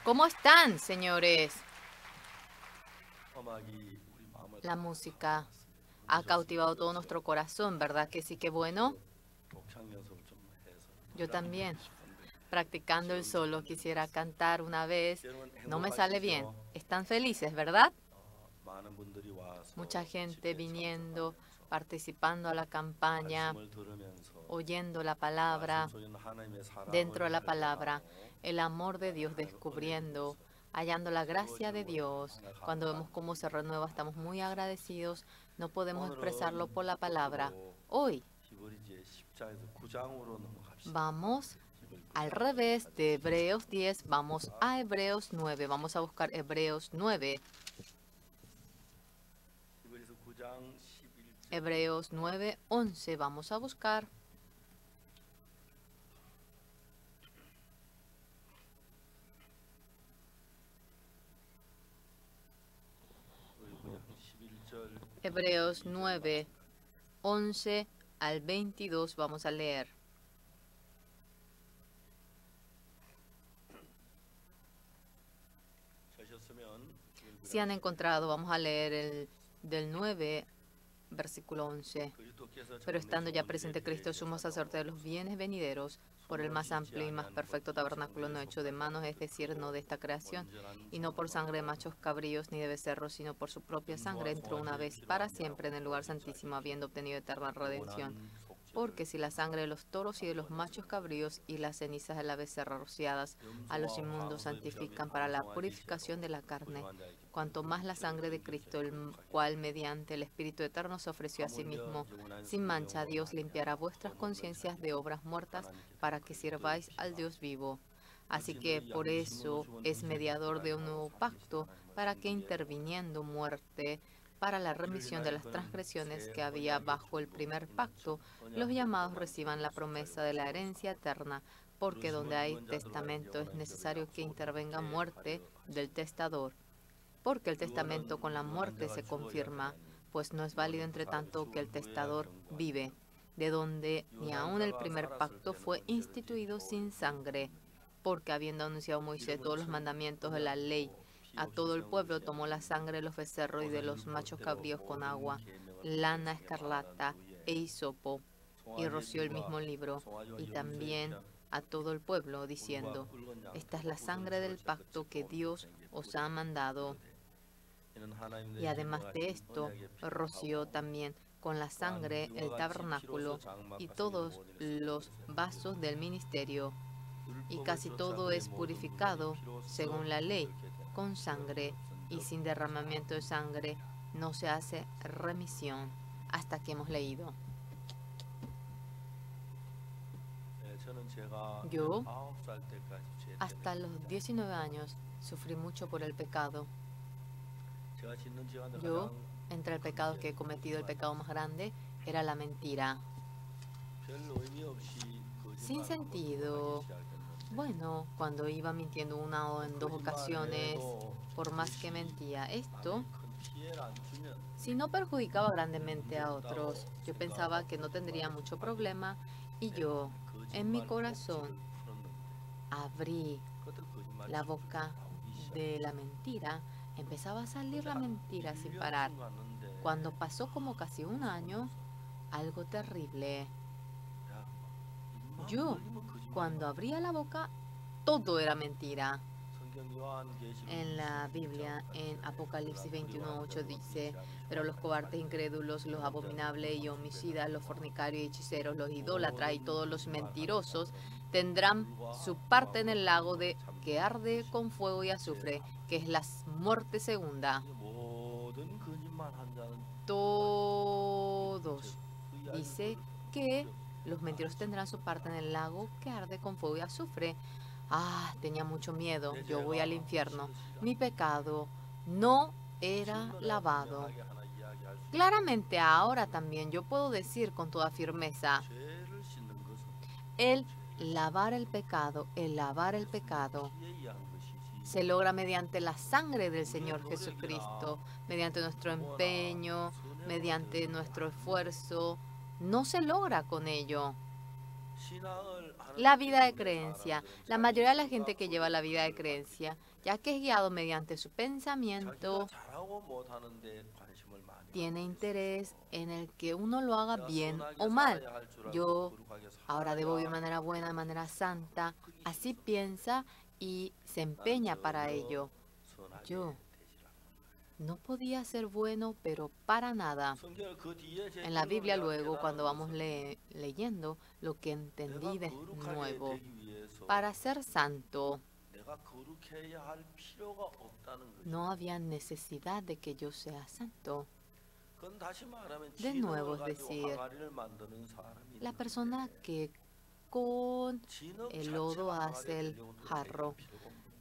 ¿Cómo están, señores? La música ha cautivado todo nuestro corazón, ¿verdad que sí? Qué bueno. Yo también, practicando el solo, quisiera cantar una vez. No me sale bien. Están felices, ¿verdad? Mucha gente viniendo, participando a la campaña, oyendo la palabra, dentro de la palabra, el amor de Dios descubriendo, hallando la gracia de Dios. Cuando vemos cómo se renueva, estamos muy agradecidos. No podemos expresarlo por la palabra. Hoy vamos al revés de Hebreos 10, vamos a Hebreos 9. Vamos a buscar Hebreos 9. Hebreos 9, 11. Vamos a buscar. Hebreos 9, 11 al 22 vamos a leer. Si han encontrado, vamos a leer el del 9, versículo 11. Pero estando ya presente Cristo, sumo sacerdote de los bienes venideros, por el más amplio y más perfecto tabernáculo no hecho de manos, es decir, no de esta creación, y no por sangre de machos cabríos ni de becerros, sino por su propia sangre, entró una vez para siempre en el lugar santísimo, habiendo obtenido eterna redención. Porque si la sangre de los toros y de los machos cabríos y las cenizas de la becerra rociadas a los inmundos santifican para la purificación de la carne, cuanto más la sangre de Cristo, el cual mediante el Espíritu Eterno se ofreció a sí mismo, sin mancha, Dios limpiará vuestras conciencias de obras muertas para que sirváis al Dios vivo. Así que por eso es mediador de un nuevo pacto, para que interviniendo muerte para la remisión de las transgresiones que había bajo el primer pacto, los llamados reciban la promesa de la herencia eterna, porque donde hay testamento es necesario que intervenga muerte del testador, porque el testamento con la muerte se confirma, pues no es válido entre tanto que el testador vive, de donde ni aun el primer pacto fue instituido sin sangre, porque habiendo anunciado Moisés todos los mandamientos de la ley a todo el pueblo, tomó la sangre de los becerros y de los machos cabríos con agua, lana escarlata e hisopo, y roció el mismo libro, y también a todo el pueblo, diciendo: esta es la sangre del pacto que Dios os ha mandado. Y además de esto, roció también con la sangre el tabernáculo y todos los vasos del ministerio. Y casi todo es purificado, según la ley, con sangre, y sin derramamiento de sangre no se hace remisión. Hasta que hemos leído. Yo, hasta los 19 años, sufrí mucho por el pecado. Yo, entre el pecado que he cometido, el pecado más grande era la mentira. Sin sentido. Bueno, cuando iba mintiendo una o en dos ocasiones, por más que mentía, esto, si no perjudicaba grandemente a otros, yo pensaba que no tendría mucho problema, y yo, en mi corazón, abrí la boca de la mentira. Empezaba a salir la mentira sin parar. Cuando pasó como casi un año, algo terrible. Yo, cuando abría la boca, todo era mentira. En la Biblia, en Apocalipsis 21:8 dice: pero los cobardes, incrédulos, los abominables y homicidas, los fornicarios y hechiceros, los idólatras y todos los mentirosos tendrán su parte en el lago de que arde con fuego y azufre, que es la muerte segunda. Todos. Dice que los mentirosos tendrán su parte en el lago que arde con fuego y azufre. Ah, tenía mucho miedo. Yo voy al infierno. Mi pecado no era lavado. Claramente ahora también yo puedo decir con toda firmeza: el lavar el pecado se logra mediante la sangre del Señor Jesucristo, mediante nuestro empeño, mediante nuestro esfuerzo. No se logra con ello. La vida de creencia. La mayoría de la gente que lleva la vida de creencia, ya que es guiado mediante su pensamiento, tiene interés en el que uno lo haga bien o mal. Yo ahora debo vivir de manera buena, de manera santa. Así piensa y se empeña para ello. Yo no podía ser bueno, pero para nada. En la Biblia luego, cuando vamos leyendo, lo que entendí de nuevo, para ser santo, no había necesidad de que yo sea santo. De nuevo, es decir, la persona que con el lodo hace el jarro,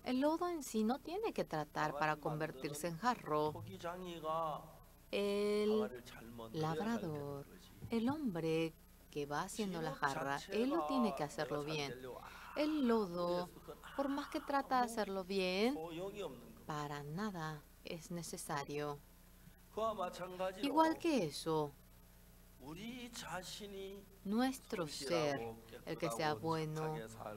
el lodo en sí no tiene que tratar para convertirse en jarro. El labrador, el hombre que va haciendo la jarra, él lo tiene que hacerlo bien. El lodo, por más que trata de hacerlo bien, para nada es necesario. Igual que eso, nuestro ser, el que sea bueno,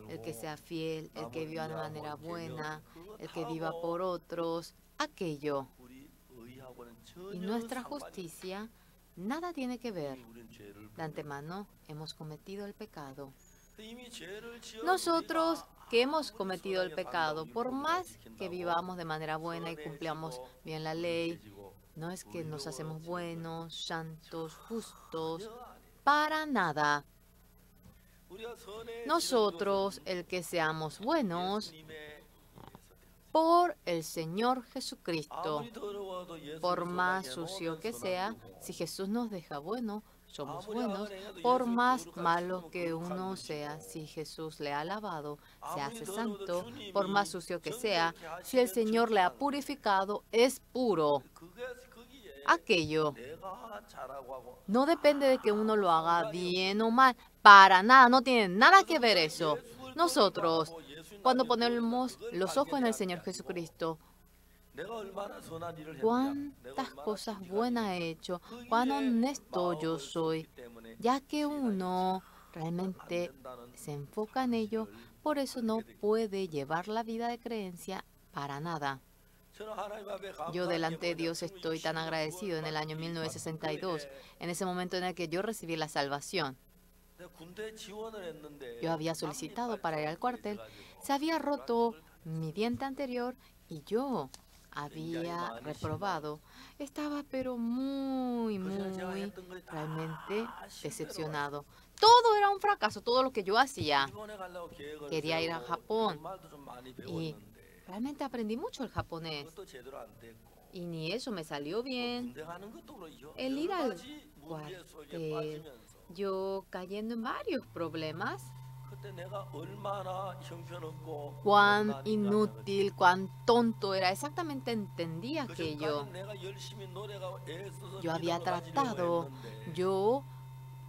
el que sea fiel, el que viva de manera buena, el que viva por otros, aquello. Y nuestra justicia nada tiene que ver. De antemano hemos cometido el pecado. Nosotros que hemos cometido el pecado, por más que vivamos de manera buena y cumplamos bien la ley, no es que nos hacemos buenos, santos, justos, para nada. Nosotros, el que seamos buenos, por el Señor Jesucristo, por más sucio que sea, si Jesús nos deja bueno, somos buenos. Por más malo que uno sea, si Jesús le ha lavado, se hace santo. Por más sucio que sea, si el Señor le ha purificado, es puro. Aquello no depende de que uno lo haga bien o mal. Para nada, no tiene nada que ver eso. Nosotros, cuando ponemos los ojos en el Señor Jesucristo, cuántas cosas buenas he hecho, cuán honesto yo soy, ya que uno realmente se enfoca en ello, por eso no puede llevar la vida de creencia para nada. Yo delante de Dios estoy tan agradecido en el año 1962, en ese momento en el que yo recibí la salvación. Yo había solicitado para ir al cuartel, se había roto mi diente anterior y yo había reprobado. Estaba pero muy realmente decepcionado. Todo era un fracaso, todo lo que yo hacía. Quería ir a Japón y realmente aprendí mucho el japonés. Y ni eso me salió bien. El ir al cuartel, yo cayendo en varios problemas. Cuán inútil, cuán tonto era. Exactamente entendía aquello. Yo había tratado, yo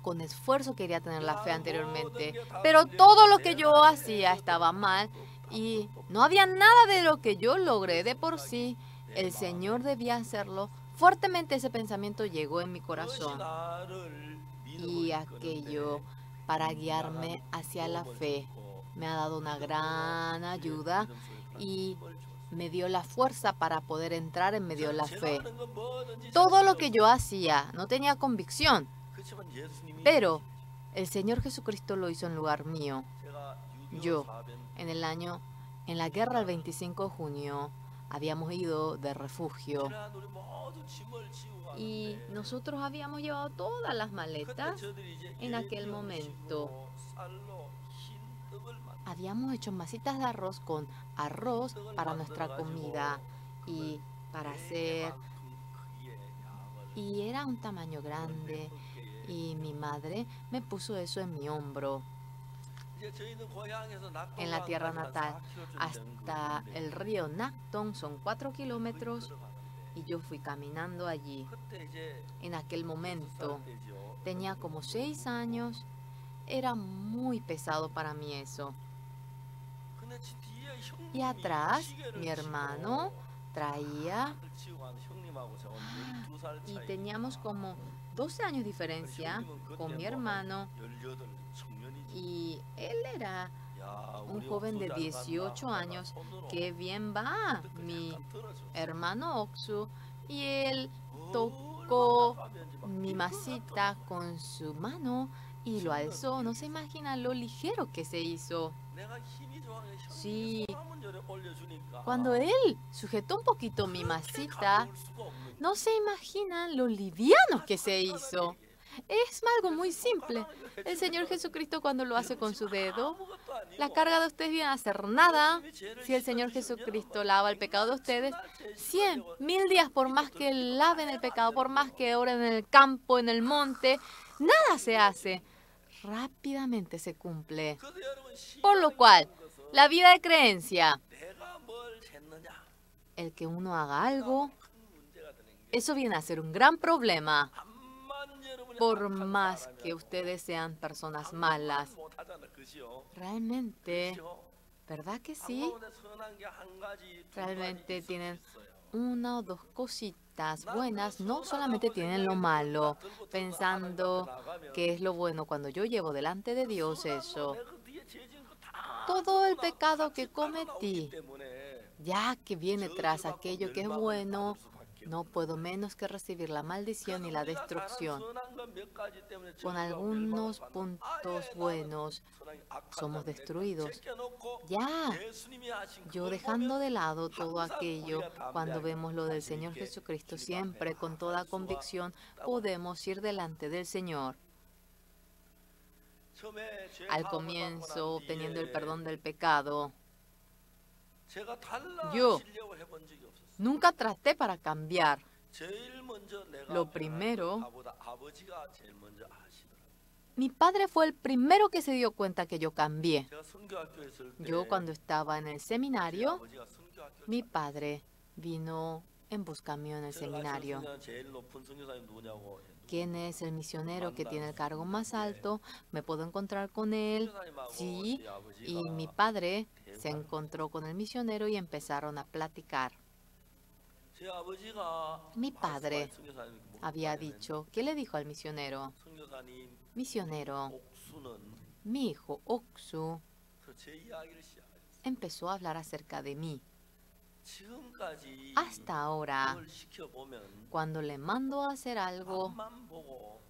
con esfuerzo quería tener la fe anteriormente, pero todo lo que yo hacía estaba mal y no había nada de lo que yo logré de por sí. El Señor debía hacerlo. Fuertemente ese pensamiento llegó en mi corazón y aquello para guiarme hacia la fe me ha dado una gran ayuda y me dio la fuerza para poder entrar en medio de la fe. Todo lo que yo hacía no tenía convicción, pero el Señor Jesucristo lo hizo en lugar mío. Yo, en la guerra del 25 de junio, habíamos ido de refugio y nosotros habíamos llevado todas las maletas en aquel momento. Habíamos hecho masitas de arroz con arroz para nuestra comida y para hacer. Y era un tamaño grande y mi madre me puso eso en mi hombro. En la tierra natal hasta el río Nakton son 4 kilómetros y yo fui caminando allí. En aquel momento tenía como 6 años, era muy pesado para mí eso. Y atrás mi hermano traía y teníamos como 12 años de diferencia con mi hermano Y él era un joven de 18 años. ¡Qué bien va mi hermano Oksu! Y él tocó mi masita con su mano y lo alzó. No se imagina lo ligero que se hizo. Sí, cuando él sujetó un poquito mi masita, no se imaginan lo liviano que se hizo. Es algo muy simple. El Señor Jesucristo cuando lo hace con su dedo, la carga de ustedes viene a hacer nada. Si el Señor Jesucristo lava el pecado de ustedes, 100, 1000 días, por más que laven el pecado, por más que oren en el campo, en el monte, nada se hace. Rápidamente se cumple. Por lo cual, la vida de creencia, el que uno haga algo, eso viene a ser un gran problema. Por más que ustedes sean personas malas. Realmente, ¿verdad que sí? Realmente tienen una o dos cositas buenas, no solamente tienen lo malo, pensando que es lo bueno. Cuando yo llevo delante de Dios eso, todo el pecado que cometí, ya que viene tras aquello que es bueno, no puedo menos que recibir la maldición y la destrucción. Con algunos puntos buenos somos destruidos. Ya, yo dejando de lado todo aquello, cuando vemos lo del Señor Jesucristo, siempre con toda convicción podemos ir delante del Señor. Al comienzo, obteniendo el perdón del pecado, yo nunca traté para cambiar. Lo primero, mi padre fue el primero que se dio cuenta que yo cambié. Yo cuando estaba en el seminario, mi padre vino en busca mío en el seminario. ¿Quién es el misionero que tiene el cargo más alto? ¿Me puedo encontrar con él? Sí. Y mi padre se encontró con el misionero y empezaron a platicar. Mi padre había dicho, ¿qué le dijo al misionero? Misionero, mi hijo Oksu empezó a hablar acerca de mí. Hasta ahora, cuando le mando a hacer algo,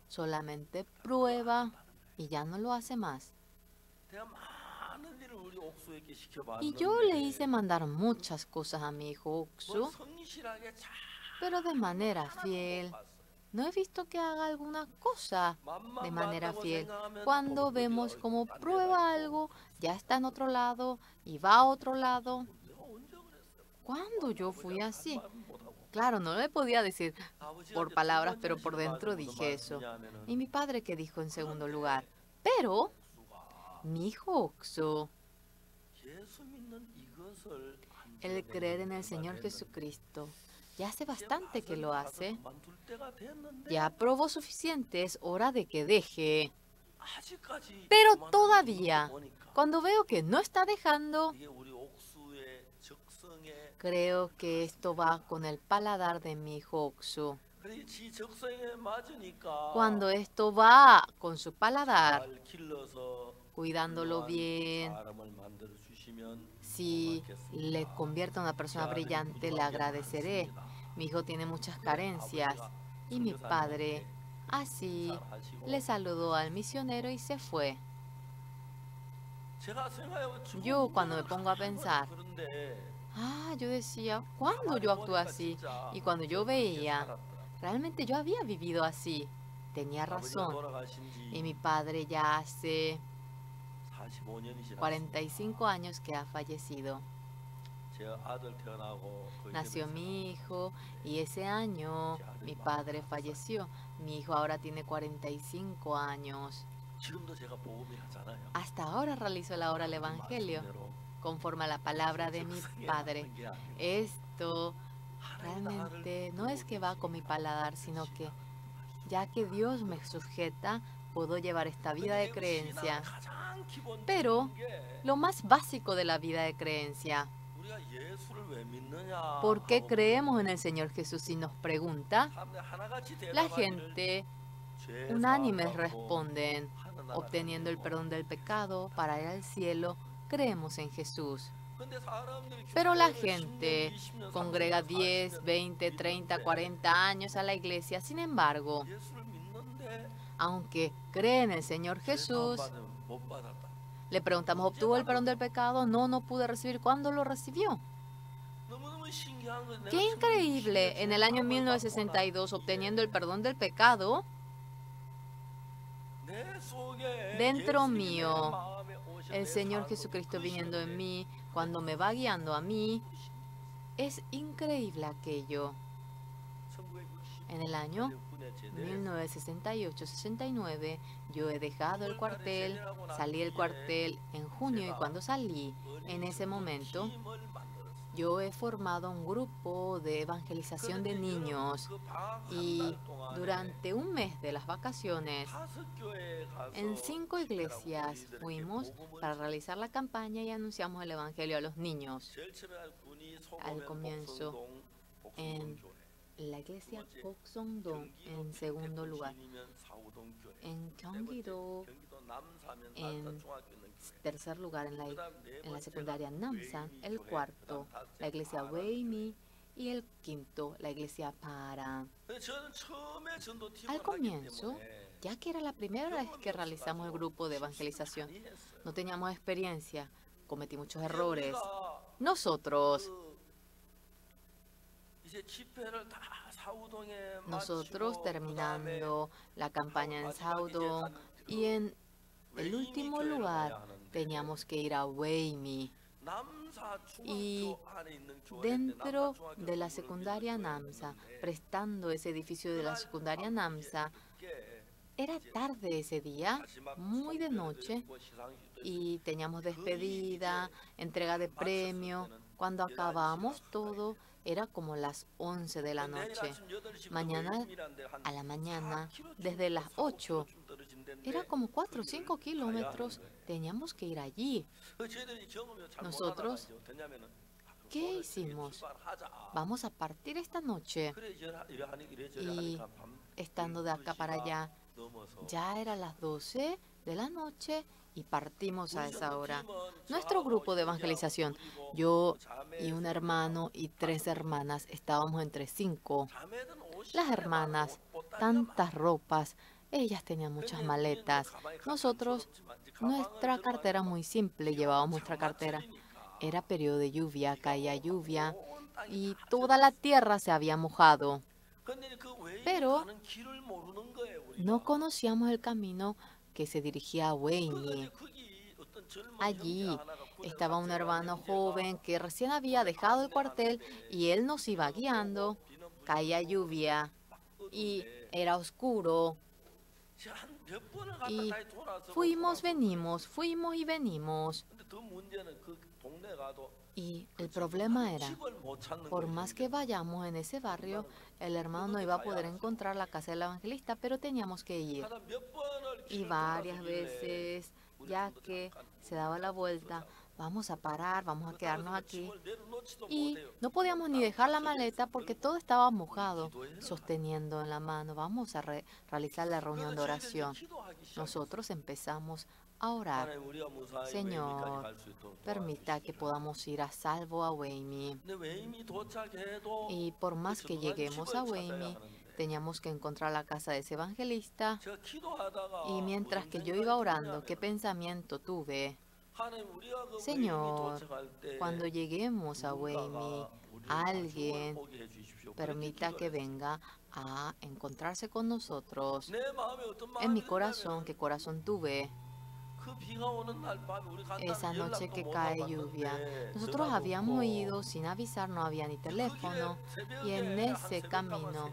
solamente prueba y ya no lo hace más. Y yo le hice mandar muchas cosas a mi hijo Oksu, pero de manera fiel. No he visto que haga alguna cosa de manera fiel. Cuando vemos cómo prueba algo, ya está en otro lado y va a otro lado. ¿Cuándo yo fui así? Claro, no le podía decir por palabras, pero por dentro dije eso. ¿Y mi padre qué dijo en segundo lugar? Pero mi hijo Oksu, el creer en el Señor Jesucristo, ya hace bastante que lo hace. Ya probó suficiente, es hora de que deje. Pero todavía, cuando veo que no está dejando, creo que esto va con el paladar de mi hijo Oksu. Cuando esto va con su paladar, cuidándolo bien, si le convierto en una persona brillante, le agradeceré. Mi hijo tiene muchas carencias y mi padre así le saludó al misionero y se fue. Yo cuando me pongo a pensar, yo decía, ¿cuándo yo actúo así? Y cuando yo veía, realmente yo había vivido así. Tenía razón. Y mi padre ya hace 45 años que ha fallecido. Nació mi hijo y ese año mi padre falleció. Mi hijo ahora tiene 45 años. Hasta ahora realizo la hora del Evangelio, conforme a la palabra de mi padre. Esto realmente no es que va con mi paladar, sino que ya que Dios me sujeta, puedo llevar esta vida de creencia. Pero lo más básico de la vida de creencia, ¿por qué creemos en el Señor Jesús? Si nos pregunta, la gente unánimes responden, obteniendo el perdón del pecado para ir al cielo, creemos en Jesús. Pero la gente congrega 10, 20, 30, 40 años a la iglesia. Sin embargo, aunque cree en el Señor Jesús, le preguntamos, ¿obtuvo el perdón del pecado? No, no pude recibir. ¿Cuándo lo recibió? Qué increíble, en el año 1962, obteniendo el perdón del pecado, dentro mío, el Señor Jesucristo viniendo en mí, cuando me va guiando a mí, es increíble aquello. En el año 1968-69, yo he dejado el cuartel, salí del cuartel en junio y cuando salí, en ese momento, yo he formado un grupo de evangelización de niños y durante un mes de las vacaciones, en 5 iglesias fuimos para realizar la campaña y anunciamos el evangelio a los niños. Al comienzo, en la iglesia Gokseong-dong, en segundo lugar, en Gyeonggi-do, en tercer lugar en la secundaria Namsan, el cuarto, la iglesia Weimi, y el quinto, la iglesia Para. Al comienzo, ya que era la primera vez que realizamos el grupo de evangelización, no teníamos experiencia, cometí muchos errores. Nosotros terminando la campaña en Saudong y en el último lugar teníamos que ir a Weimi. Y dentro de la secundaria Namsa, prestando ese edificio de la secundaria Namsa, era tarde ese día, muy de noche, y teníamos despedida, entrega de premio. Cuando acabamos todo, era como las 11 de la noche. A la mañana, desde las 8, era como 4 o 5 kilómetros, teníamos que ir allí. Nosotros, ¿qué hicimos? Vamos a partir esta noche. Y estando de acá para allá, ya era las 12 de la noche y partimos a esa hora. Nuestro grupo de evangelización, yo y un hermano y 3 hermanas, estábamos entre 5. Las hermanas, tantas ropas, ellas tenían muchas maletas. Nosotros, nuestra cartera muy simple, llevábamos nuestra cartera. Era periodo de lluvia, caía lluvia y toda la tierra se había mojado. Pero no conocíamos el camino que se dirigía a Weimi. Allí estaba un hermano joven que recién había dejado el cuartel y él nos iba guiando. Caía lluvia y era oscuro. Y fuimos y venimos. Y el problema era, por más que vayamos en ese barrio, el hermano no iba a poder encontrar la casa del evangelista, pero teníamos que ir. Y varias veces, ya que se daba la vuelta, vamos a parar, vamos a quedarnos aquí. Y no podíamos ni dejar la maleta porque todo estaba mojado, sosteniendo en la mano. Vamos a realizar la reunión de oración. Nosotros empezamos a orar. Señor, permita que podamos ir a salvo a Weimi. Y por más que lleguemos a Weimi, teníamos que encontrar la casa de ese evangelista. Y mientras que yo iba orando, ¿qué pensamiento tuve? Señor, cuando lleguemos a Weimi, alguien permita que venga a encontrarse con nosotros. En mi corazón, ¿qué corazón tuve? Esa noche que cae lluvia, nosotros habíamos ido sin avisar, no había ni teléfono, y en ese camino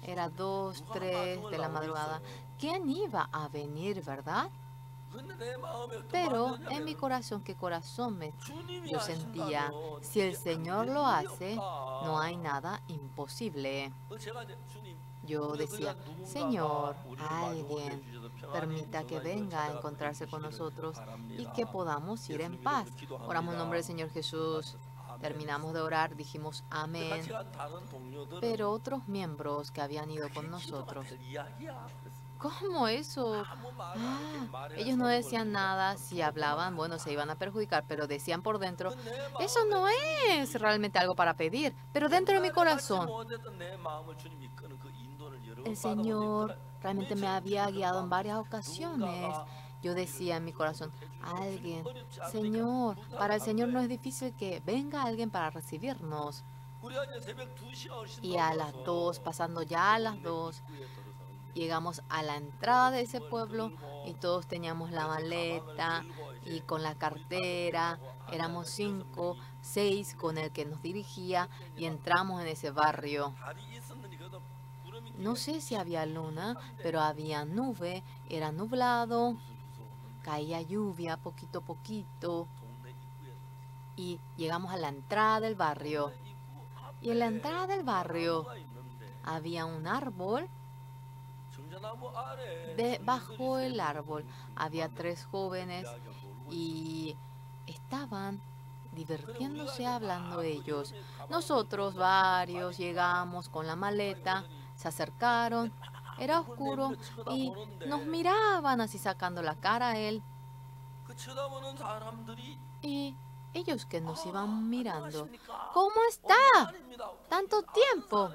era 2, 3 de la madrugada. ¿Quién iba a venir, verdad? Pero en mi corazón, yo sentía, si el Señor lo hace, no hay nada imposible. Yo decía, Señor, alguien permita que venga a encontrarse con nosotros y que podamos ir en paz. Oramos en nombre del Señor Jesús. Terminamos de orar, dijimos amén. Pero otros miembros que habían ido con nosotros ¿Cómo eso? Ellos no decían nada, si hablaban, bueno, se iban a perjudicar, pero decían por dentro, eso no es realmente algo para pedir, pero dentro de mi corazón, el Señor realmente me había guiado en varias ocasiones. Yo decía en mi corazón, alguien, Señor, para el Señor no es difícil que venga alguien para recibirnos. Y a las 2, pasando ya a las 2, llegamos a la entrada de ese pueblo y todos teníamos la maleta y con la cartera. Éramos 5, 6 con el que nos dirigía y entramos en ese barrio. No sé si había luna, pero había nube, era nublado, caía lluvia poquito a poquito y llegamos a la entrada del barrio. Y en la entrada del barrio había un árbol. Debajo del árbol había 3 jóvenes y estaban divirtiéndose hablando ellos. Nosotros varios llegamos con la maleta, se acercaron, era oscuro y nos miraban así sacando la cara a él. Y ellos que nos iban mirando, ¿cómo está? Tanto tiempo.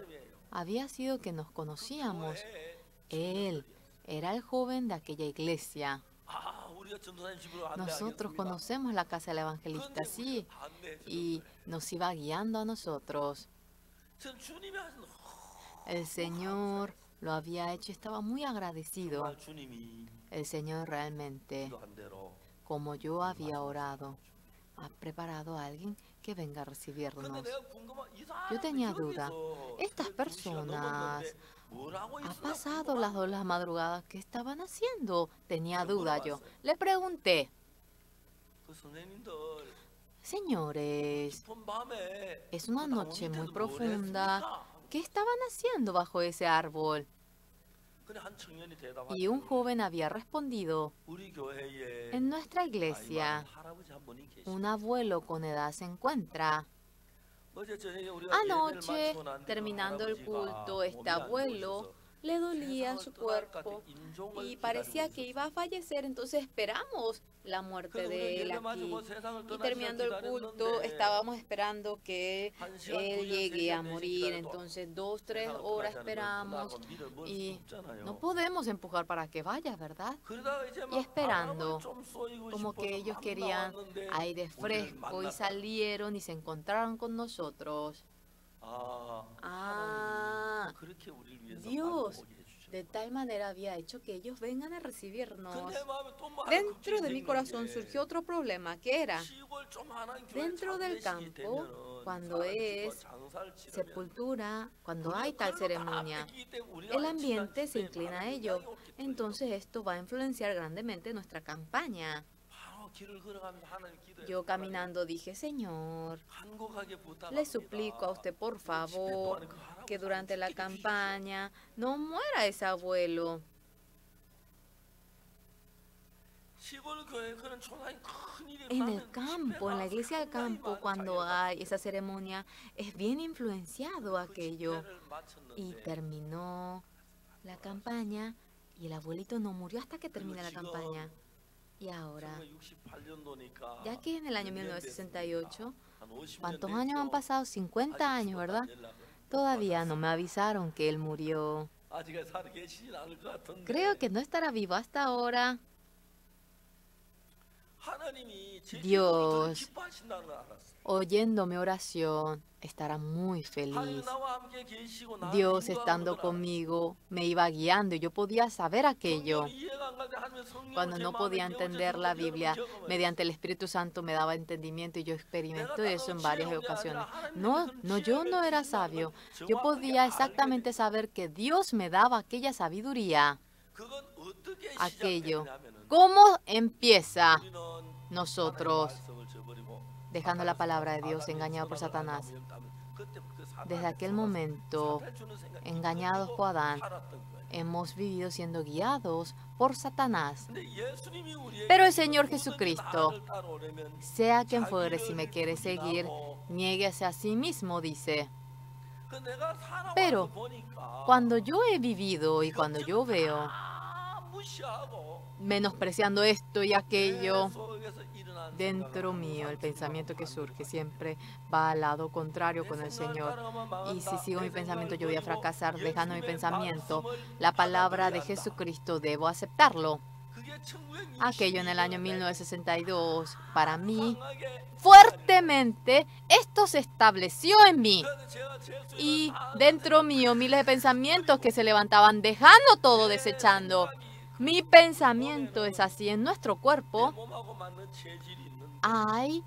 Había sido que nos conocíamos. Él era el joven de aquella iglesia. Nosotros conocemos la casa del evangelista, sí, y nos iba guiando a nosotros. El Señor lo había hecho, estaba muy agradecido. El Señor realmente, como yo había orado, ha preparado a alguien que venga a recibirnos. Yo tenía duda. Estas personas, ha pasado las 2 de la madrugada, ¿qué estaban haciendo? Tenía duda yo. Le pregunté, señores, es una noche muy profunda. ¿Qué estaban haciendo bajo ese árbol? Y un joven había respondido, en nuestra iglesia, un abuelo con edad se encuentra. Anoche, terminando el culto, este abuelo le dolía su cuerpo y parecía que iba a fallecer, entonces esperamos la muerte de él aquí. Y terminando el culto, estábamos esperando que él llegue a morir, entonces 2, 3 horas esperamos y no podemos empujar para que vaya, ¿verdad? Y esperando, como que ellos querían aire fresco y salieron y se encontraron con nosotros. Dios de tal manera había hecho que ellos vengan a recibirnos. Dentro de mi corazón surgió otro problema, que era, dentro del campo, cuando es sepultura, cuando hay tal ceremonia, el ambiente se inclina a ello. Entonces esto va a influenciar grandemente nuestra campaña. Yo caminando dije, Señor, le suplico a usted por favor que durante la campaña no muera ese abuelo. En el campo, en la iglesia del campo, cuando hay esa ceremonia, es bien influenciado aquello. Y terminó la campaña y el abuelito no murió hasta que termine la campaña. Y ahora, ya que en el año 1968, ¿cuántos años han pasado? 50 años, ¿verdad? Todavía no me avisaron que él murió. Creo que no estará vivo hasta ahora. Dios, oyendo mi oración, estará muy feliz. Dios estando conmigo me iba guiando y yo podía saber aquello. Cuando no podía entender la Biblia, mediante el Espíritu Santo me daba entendimiento y yo experimenté eso en varias ocasiones. Yo no era sabio. Yo podía exactamente saber que Dios me daba aquella sabiduría. Aquello. ¿Cómo empieza nosotros dejando la palabra de Dios, engañados por Satanás? Desde aquel momento, engañados por Adán, hemos vivido siendo guiados por Satanás. Pero el Señor Jesucristo, sea quien fuere, si me quiere seguir, niéguese a sí mismo, dice. Pero cuando yo he vivido y cuando yo veo menospreciando esto y aquello. Dentro mío, el pensamiento que surge siempre va al lado contrario con el Señor. Y si sigo mi pensamiento, yo voy a fracasar. Dejando mi pensamiento, la palabra de Jesucristo, debo aceptarlo. Aquello en el año 1962, para mí, fuertemente, esto se estableció en mí. Y dentro mío, miles de pensamientos que se levantaban, dejando todo, desechando. Mi pensamiento es así. En nuestro cuerpo hay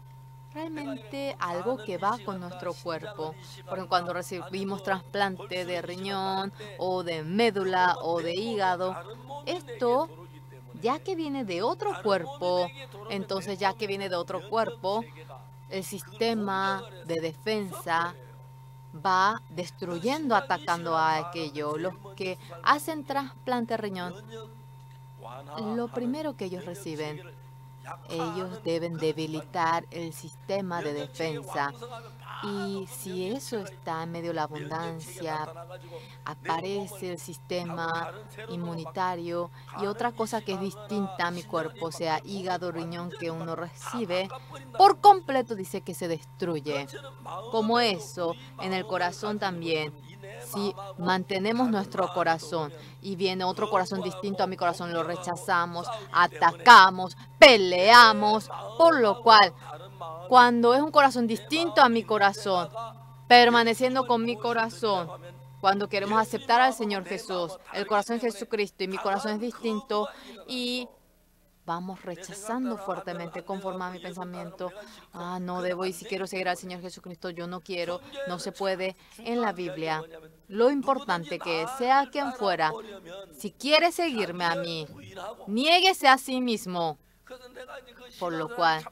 realmente algo que va con nuestro cuerpo. Porque cuando recibimos trasplante de riñón o de médula o de hígado, esto, ya que viene de otro cuerpo, entonces ya que viene de otro cuerpo, el sistema de defensa va destruyendo, atacando a aquello. Los que hacen trasplante de riñón, lo primero que ellos reciben, ellos deben debilitar el sistema de defensa. Y si eso está en medio de la abundancia, aparece el sistema inmunitario y otra cosa que es distinta a mi cuerpo, o sea, hígado, riñón que uno recibe, por completo dice que se destruye. Como eso, en el corazón también. Si mantenemos nuestro corazón y viene otro corazón distinto a mi corazón, lo rechazamos, atacamos, peleamos, por lo cual, cuando es un corazón distinto a mi corazón, permaneciendo con mi corazón, cuando queremos aceptar al Señor Jesús, el corazón de Jesucristo y mi corazón es distinto y vamos rechazando fuertemente conforme a mi pensamiento. No debo, y si quiero seguir al Señor Jesucristo, yo no quiero, no se puede. En la Biblia, lo importante que es, sea quien fuera, si quiere seguirme a mí, niéguese a sí mismo. Por lo cual,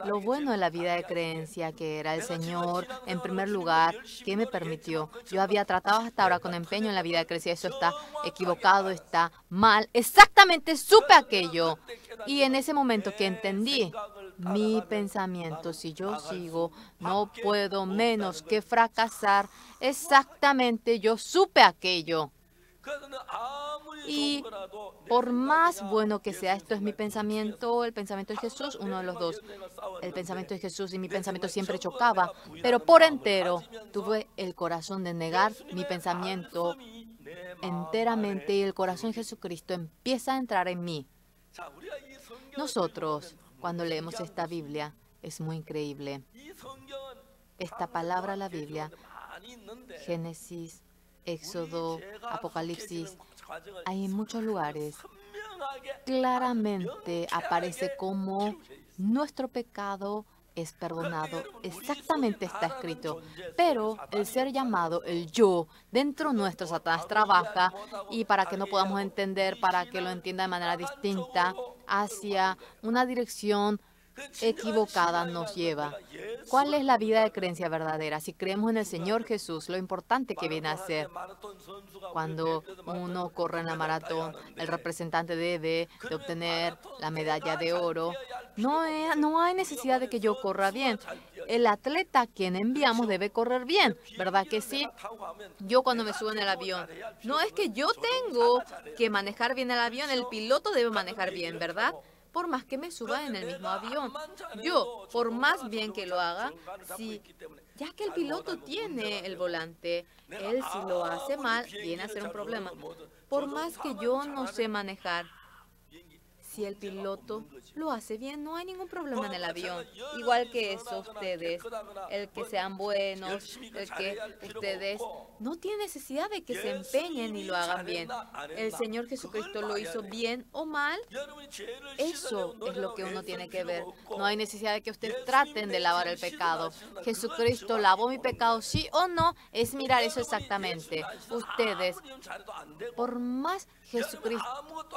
lo bueno de la vida de creencia que era el Señor, en primer lugar, que me permitió. Yo había tratado hasta ahora con empeño en la vida de creencia. Eso está equivocado, está mal. Exactamente supe aquello. Y en ese momento que entendí mi pensamiento, si yo sigo, no puedo menos que fracasar. Exactamente, yo supe aquello. Y por más bueno que sea, esto es mi pensamiento, el pensamiento de Jesús, uno de los dos. El pensamiento de Jesús y mi pensamiento siempre chocaba, pero por entero tuve el corazón de negar mi pensamiento enteramente y el corazón de Jesucristo empieza a entrar en mí. Nosotros, cuando leemos esta Biblia, es muy increíble. Esta palabra, la Biblia, Génesis, Éxodo, Apocalipsis, hay en muchos lugares. Claramente aparece como nuestro pecado es perdonado. Exactamente está escrito. Pero el ser llamado, el yo, dentro nuestro, Satanás trabaja y para que no podamos entender, para que lo entienda de manera distinta, hacia una dirección equivocada nos lleva. ¿Cuál es la vida de creencia verdadera? Si creemos en el Señor Jesús, lo importante que viene a ser. Cuando uno corre en la maratón, el representante debe de obtener la medalla de oro. No hay necesidad de que yo corra bien. El atleta a quien enviamos debe correr bien, ¿verdad que sí? Yo cuando me subo en el avión, no es que yo tengo que manejar bien el avión, el piloto debe manejar bien, ¿verdad? Por más que me suba en el mismo avión. Yo, por más bien que lo haga, ya que el piloto tiene el volante, él si lo hace mal, viene a ser un problema. Por más que yo no sé manejar, si el piloto lo hace bien, no hay ningún problema en el avión. Igual que eso, ustedes, el que sean buenos, el que ustedes no tienen necesidad de que se empeñen y lo hagan bien. El Señor Jesucristo lo hizo bien o mal. Eso es lo que uno tiene que ver. No hay necesidad de que ustedes traten de lavar el pecado. Jesucristo lavó mi pecado, sí o no, es mirar eso exactamente. Ustedes, por más Jesucristo,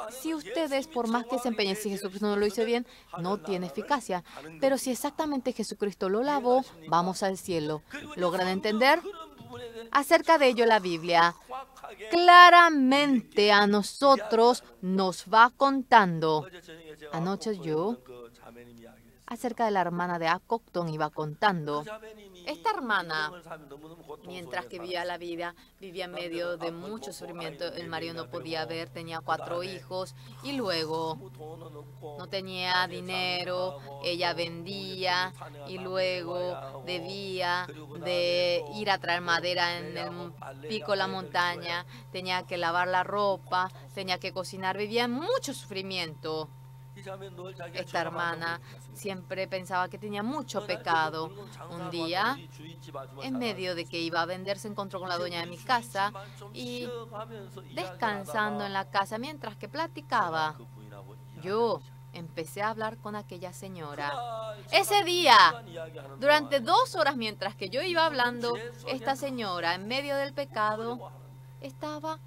si ustedes, por más que se empeñen, si Jesucristo no lo hizo bien, no tiene eficacia. Pero si exactamente Jesucristo lo lavó, vamos al cielo. ¿Logran entender? Acerca de ello la Biblia claramente a nosotros nos va contando. Anoche yo acerca de la hermana de Acocton iba contando. Esta hermana, mientras que vivía la vida, vivía en medio de mucho sufrimiento. El marido no podía ver, tenía 4 hijos y luego no tenía dinero, ella vendía y luego debía de ir a traer madera en el pico de la montaña, tenía que lavar la ropa, tenía que cocinar, vivía en mucho sufrimiento. Esta hermana siempre pensaba que tenía mucho pecado. Un día, en medio de que iba a vender, se encontró con la dueña de mi casa y descansando en la casa mientras que platicaba, yo empecé a hablar con aquella señora. Ese día, durante 2 horas mientras que yo iba hablando, esta señora, en medio del pecado, estaba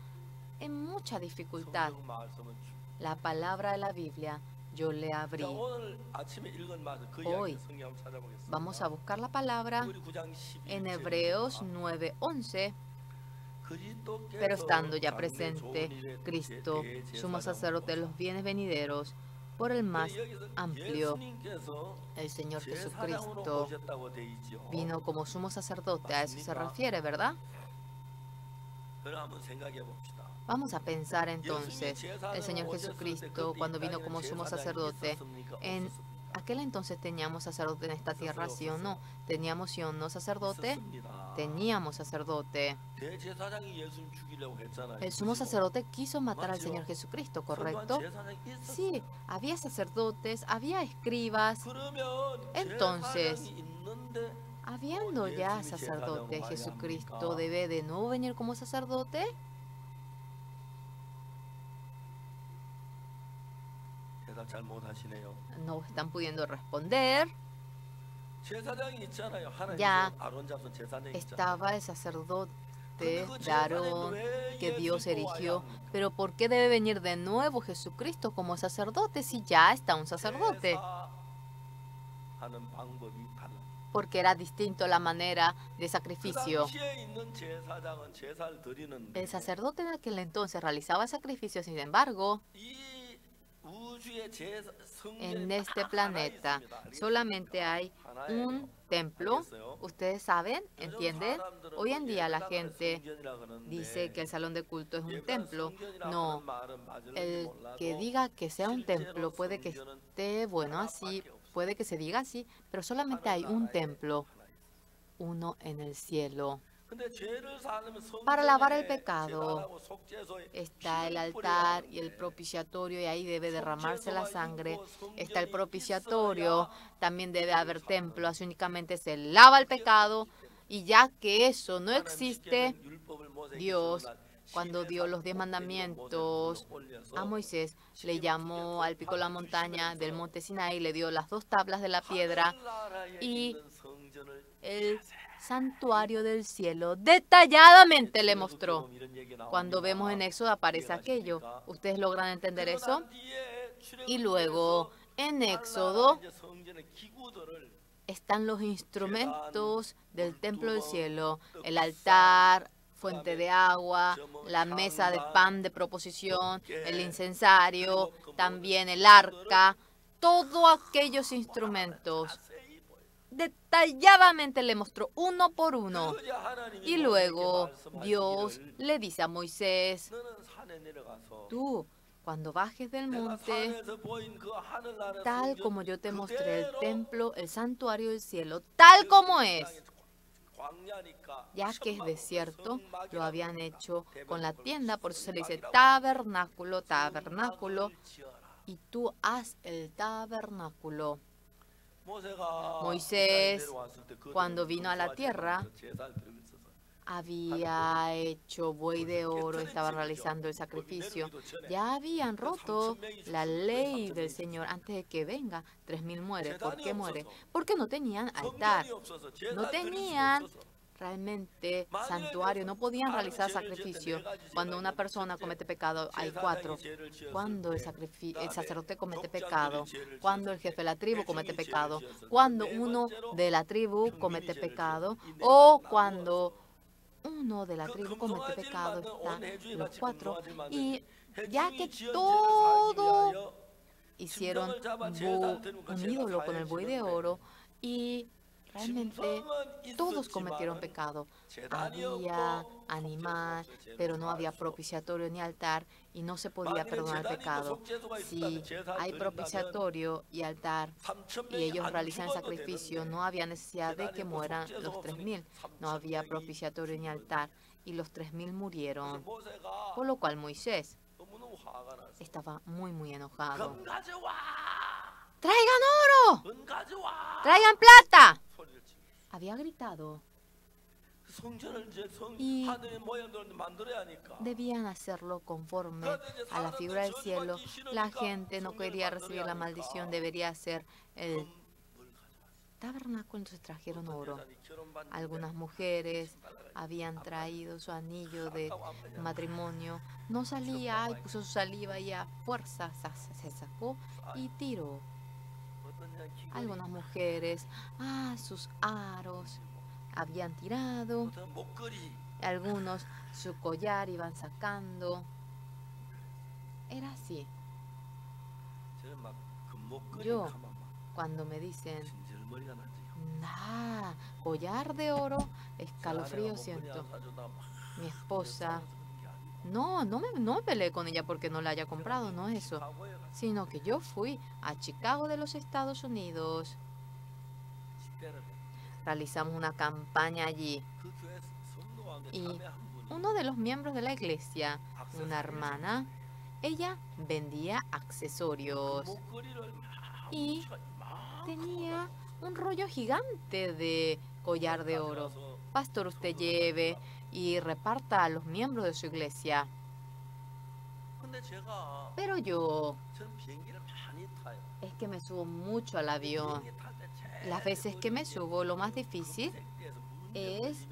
en mucha dificultad. La palabra de la Biblia yo le abrí. Hoy vamos a buscar la palabra en Hebreos 9:11. Pero estando ya presente Cristo, sumo sacerdote de los bienes venideros, por el más amplio, el Señor Jesucristo vino como sumo sacerdote. A eso se refiere, ¿verdad? Vamos a pensar entonces, el Señor Jesucristo, cuando vino como sumo sacerdote, en aquel entonces teníamos sacerdote en esta tierra, ¿sí o no? ¿Teníamos, sí o no, sacerdote? Teníamos sacerdote. El sumo sacerdote quiso matar al Señor Jesucristo, ¿correcto? Sí, había sacerdotes, había escribas. Entonces, habiendo ya sacerdote, ¿Jesucristo debe de nuevo venir como sacerdote? No están pudiendo responder. Ya estaba el sacerdote de Aarón que Dios erigió. Pero ¿por qué debe venir de nuevo Jesucristo como sacerdote si ya está un sacerdote? Porque era distinto la manera de sacrificio. El sacerdote en aquel entonces realizaba sacrificios, sin embargo, en este planeta solamente hay un templo. Ustedes saben, entienden. Hoy en día la gente dice que el salón de culto es un templo. No, el que diga que sea un templo puede que esté bueno así, puede que se diga así, pero solamente hay un templo, uno en el cielo. Para lavar el pecado está el altar y el propiciatorio, y ahí debe derramarse la sangre. Está el propiciatorio, también debe haber templo, así únicamente se lava el pecado. Y ya que eso no existe, Dios, cuando dio los 10 mandamientos a Moisés, le llamó al pico de la montaña del monte Sinaí, le dio las 2 tablas de la piedra y el santuario del cielo detalladamente le mostró. Cuando vemos en Éxodo aparece aquello. ¿Ustedes logran entender eso? Y luego en Éxodo están los instrumentos del templo del cielo, el altar, fuente de agua, la mesa de pan de proposición, el incensario, también el arca, todos aquellos instrumentos. Detalladamente le mostró uno por uno. Y luego Dios le dice a Moisés, tú, cuando bajes del monte, tal como yo te mostré el templo, el santuario del cielo, tal como es, ya que es desierto, lo habían hecho con la tienda, por eso se le dice tabernáculo, tabernáculo, y tú haz el tabernáculo. Moisés, cuando vino a la tierra, había hecho buey de oro, estaba realizando el sacrificio. Ya habían roto la ley del Señor antes de que venga. 3.000 muere. ¿Por qué muere? Porque no tenían altar. No tenían realmente santuario, no podían realizar sacrificio. Cuando una persona comete pecado, hay 4. Cuando el sacerdote comete pecado, cuando el jefe de la tribu comete pecado, cuando uno de la tribu comete pecado, o cuando uno de la tribu comete pecado, están los 4. Y ya que todo hicieron un ídolo con el buey de oro y realmente todos cometieron pecado. Había animal, pero no había propiciatorio ni altar y no se podía perdonar el pecado. Si hay propiciatorio y altar y ellos realizan el sacrificio, no había necesidad de que mueran los 3000. No había propiciatorio ni altar y los 3000 murieron. Por lo cual Moisés estaba muy enojado. ¡Traigan oro! ¡Traigan plata! Había gritado. Y debían hacerlo conforme a la figura del cielo. La gente no quería recibir la maldición, debería hacer el tabernáculo, entonces trajeron oro. Algunas mujeres habían traído su anillo de matrimonio. No salía y puso su saliva y a fuerza se sacó y tiró. Algunas mujeres, sus aros habían tirado. Algunos su collar iban sacando. Era así. Yo, cuando me dicen, collar de oro, escalofrío siento. Mi esposa, no me peleé con ella porque no la haya comprado, no es eso. Sino que yo fui a Chicago de los Estados Unidos. Realizamos una campaña allí. Y uno de los miembros de la iglesia, una hermana, ella vendía accesorios. Y tenía un rollo gigante de collar de oro. Pastor, usted lleve y reparta a los miembros de su iglesia. Pero yo es que me subo mucho al avión. Las veces que me subo, lo más difícil es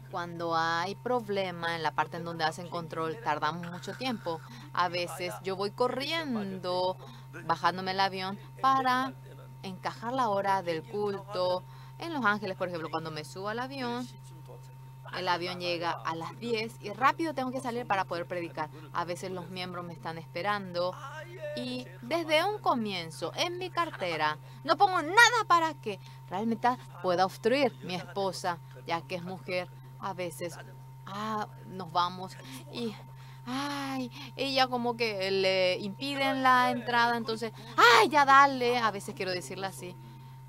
cuando hay problema en la parte en donde hacen control, tardamos mucho tiempo. A veces yo voy corriendo, bajándome el avión para encajar la hora del culto. En Los Ángeles, por ejemplo, cuando me subo al avión, el avión llega a las 10 y rápido tengo que salir para poder predicar. A veces los miembros me están esperando y desde un comienzo en mi cartera no pongo nada para que realmente pueda obstruir mi esposa, ya que es mujer. A veces nos vamos y ella como que le impiden la entrada, entonces ya dale, a veces quiero decirle así.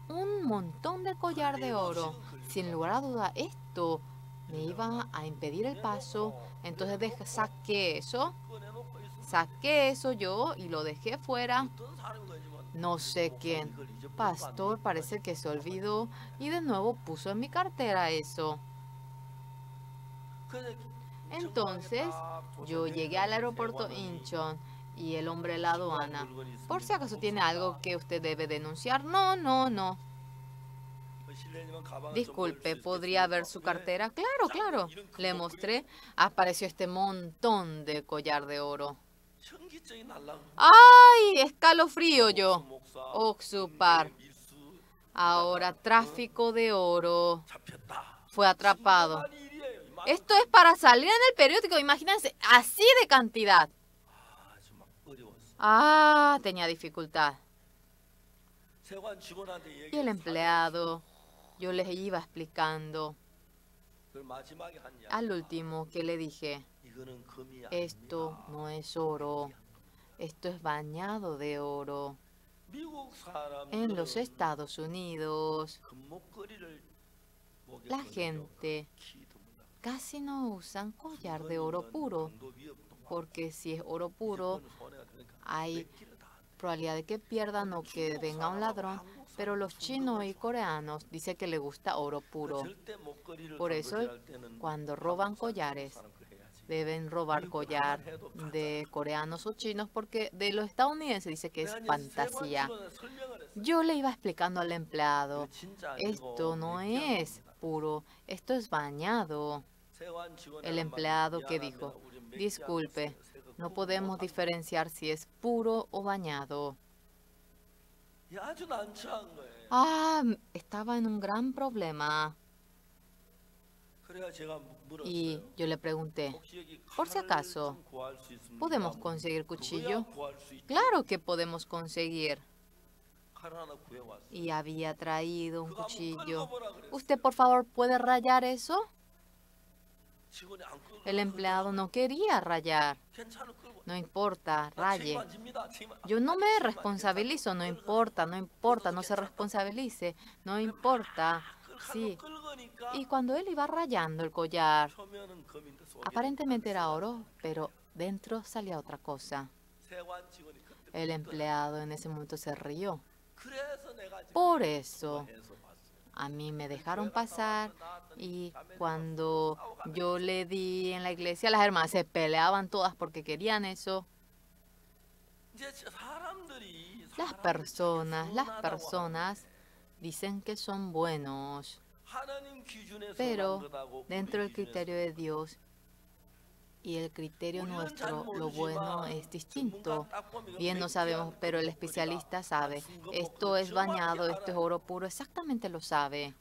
Un montón de collar de oro. Sin lugar a duda, esto me iba a impedir el paso. Entonces saqué eso yo y lo dejé fuera. No sé quién. Pastor, parece que se olvidó y de nuevo puso en mi cartera eso. Entonces yo llegué al aeropuerto Incheon y el hombre de la aduana, por si acaso tiene algo que usted debe denunciar. No. Disculpe, ¿podría ver su cartera? Claro. Le mostré. Apareció este montón de collar de oro. ¡Ay! Escalofrío yo. Oxupar. Ahora tráfico de oro. Fue atrapado. Esto es para salir en el periódico. Imagínense, así de cantidad. Tenía dificultad. Y el empleado, yo les iba explicando. Al último que le dije, esto no es oro, esto es bañado de oro. En los Estados Unidos, la gente casi no usan collar de oro puro, porque si es oro puro, hay probabilidad de que pierdan o que venga un ladrón, pero los chinos y coreanos dicen que les gusta oro puro. Por eso, cuando roban collares, deben robar collar de coreanos o chinos, porque de los estadounidenses dice que es fantasía. Yo le iba explicando al empleado, esto no es puro, esto es bañado. El empleado que dijo, disculpe, no podemos diferenciar si es puro o bañado. Estaba en un gran problema. Y yo le pregunté, por si acaso, ¿podemos conseguir cuchillo? Claro que podemos conseguir. Y había traído un cuchillo. ¿Usted, por favor, puede rayar eso? El empleado no quería rayar. No importa, raye. Yo no me responsabilizo, no importa, no importa, no se responsabilice, no importa. Sí. Y cuando él iba rayando el collar, aparentemente era oro, pero dentro salía otra cosa. El empleado en ese momento se rió. Por eso, a mí me dejaron pasar y cuando yo le di en la iglesia, las hermanas se peleaban todas porque querían eso. Las personas dicen que son buenos, pero dentro del criterio de Dios y el criterio nuestro, lo bueno es distinto. Bien no sabemos, pero el especialista sabe. Esto es bañado, esto es oro puro, exactamente lo sabe.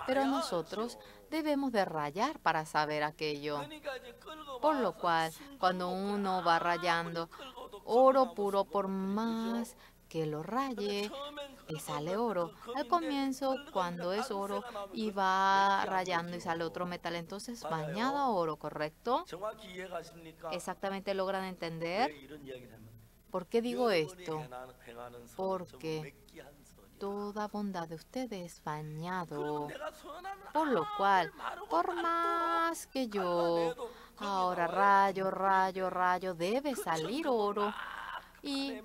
Pero nosotros debemos de rayar para saber aquello. Por lo cual, cuando uno va rayando oro puro, por más que lo raye, le sale oro. Al comienzo, cuando es oro y va rayando y sale otro metal, entonces bañado a oro, ¿correcto? ¿Exactamente logran entender? ¿Por qué digo esto? Porque toda bondad de ustedes es bañado. Por lo cual, por más que yo ahora rayo, debe salir oro. Y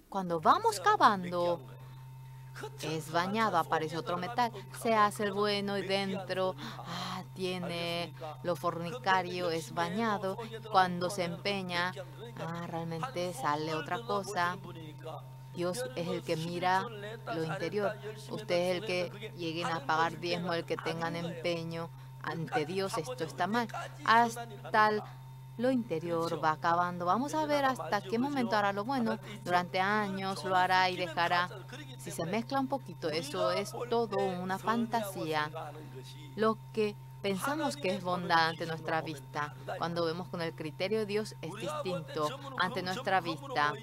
cuando vamos cavando, es bañado, aparece otro metal, se hace el bueno y dentro tiene lo fornicario, es bañado. Cuando se empeña, realmente sale otra cosa. Dios es el que mira lo interior. Usted es el que lleguen a pagar diezmo, el que tengan empeño ante Dios, esto está mal. Hasta lo interior va acabando. Vamos a ver hasta qué momento hará lo bueno. Durante años lo hará y dejará. Si se mezcla un poquito, eso es todo una fantasía. Lo que pensamos que es bondad ante nuestra vista, cuando vemos con el criterio de Dios, es distinto. Ante nuestra vista,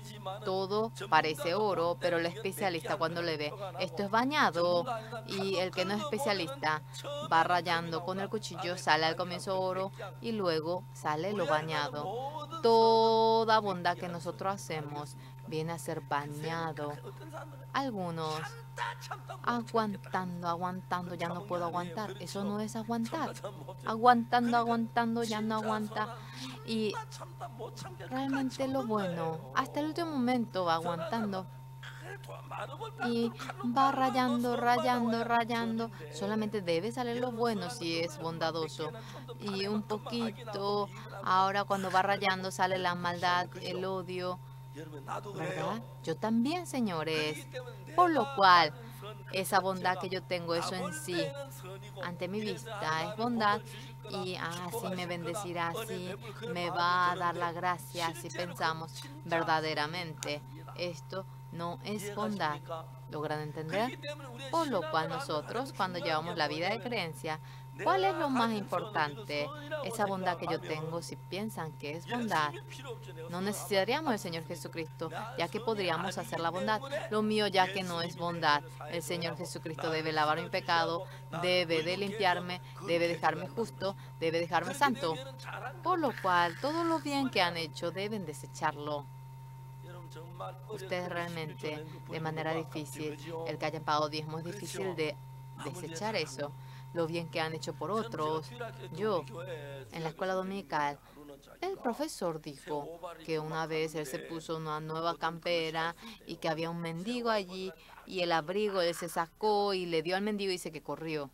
todo parece oro, pero el especialista cuando le ve, esto es bañado, y el que no es especialista va rayando con el cuchillo, sale al comienzo oro y luego sale lo bañado. Toda bondad que nosotros hacemos viene a ser bañado. Algunos aguantando, ya no puedo aguantar. Eso no es aguantar. Aguantando, ya no aguanta. Y realmente lo bueno, hasta el último momento va aguantando. Y va rayando. Solamente debe salir lo bueno si es bondadoso. Y un poquito, ahora cuando va rayando sale la maldad, el odio. ¿Verdad? Yo también, señores. Por lo cual, esa bondad que yo tengo, eso en sí, ante mi vista, es bondad. Y así me bendecirá, así me va a dar la gracia, si pensamos verdaderamente. Esto no es bondad. ¿Logran entender? Por lo cual nosotros, cuando llevamos la vida de creencia, ¿cuál es lo más importante? Esa bondad que yo tengo, si piensan que es bondad, no necesitaríamos el Señor Jesucristo, ya que podríamos hacer la bondad. Lo mío ya que no es bondad. El Señor Jesucristo debe lavar mi pecado, debe de limpiarme, debe dejarme justo, debe dejarme santo. Por lo cual, todo lo bien que han hecho deben desecharlo. Ustedes realmente, de manera difícil, el que hayan pagado diezmo es difícil de desechar eso. Lo bien que han hecho por otros. Yo, en la escuela dominical, el profesor dijo que una vez él se puso una nueva campera y que había un mendigo allí y el abrigo él se sacó y le dio al mendigo y dice que corrió.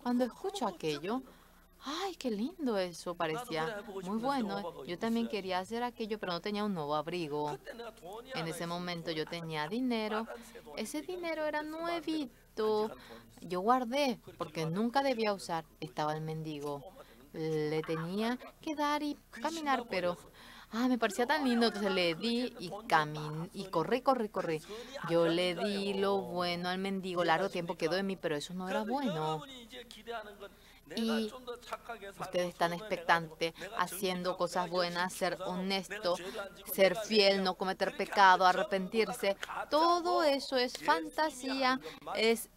Cuando escucho aquello, ¡ay, qué lindo eso! Parecía muy bueno. Yo también quería hacer aquello, pero no tenía un nuevo abrigo. En ese momento yo tenía dinero. Ese dinero era nuevito. Yo guardé porque nunca debía usar. Estaba el mendigo. Le tenía que dar y caminar, pero me parecía tan lindo, entonces le di y caminé y corrí. Yo le di lo bueno al mendigo, largo tiempo quedó en mí, pero eso no era bueno. Y ustedes están expectantes, haciendo cosas buenas, ser honesto, ser fiel, no cometer pecado, arrepentirse. Todo eso es fantasía, es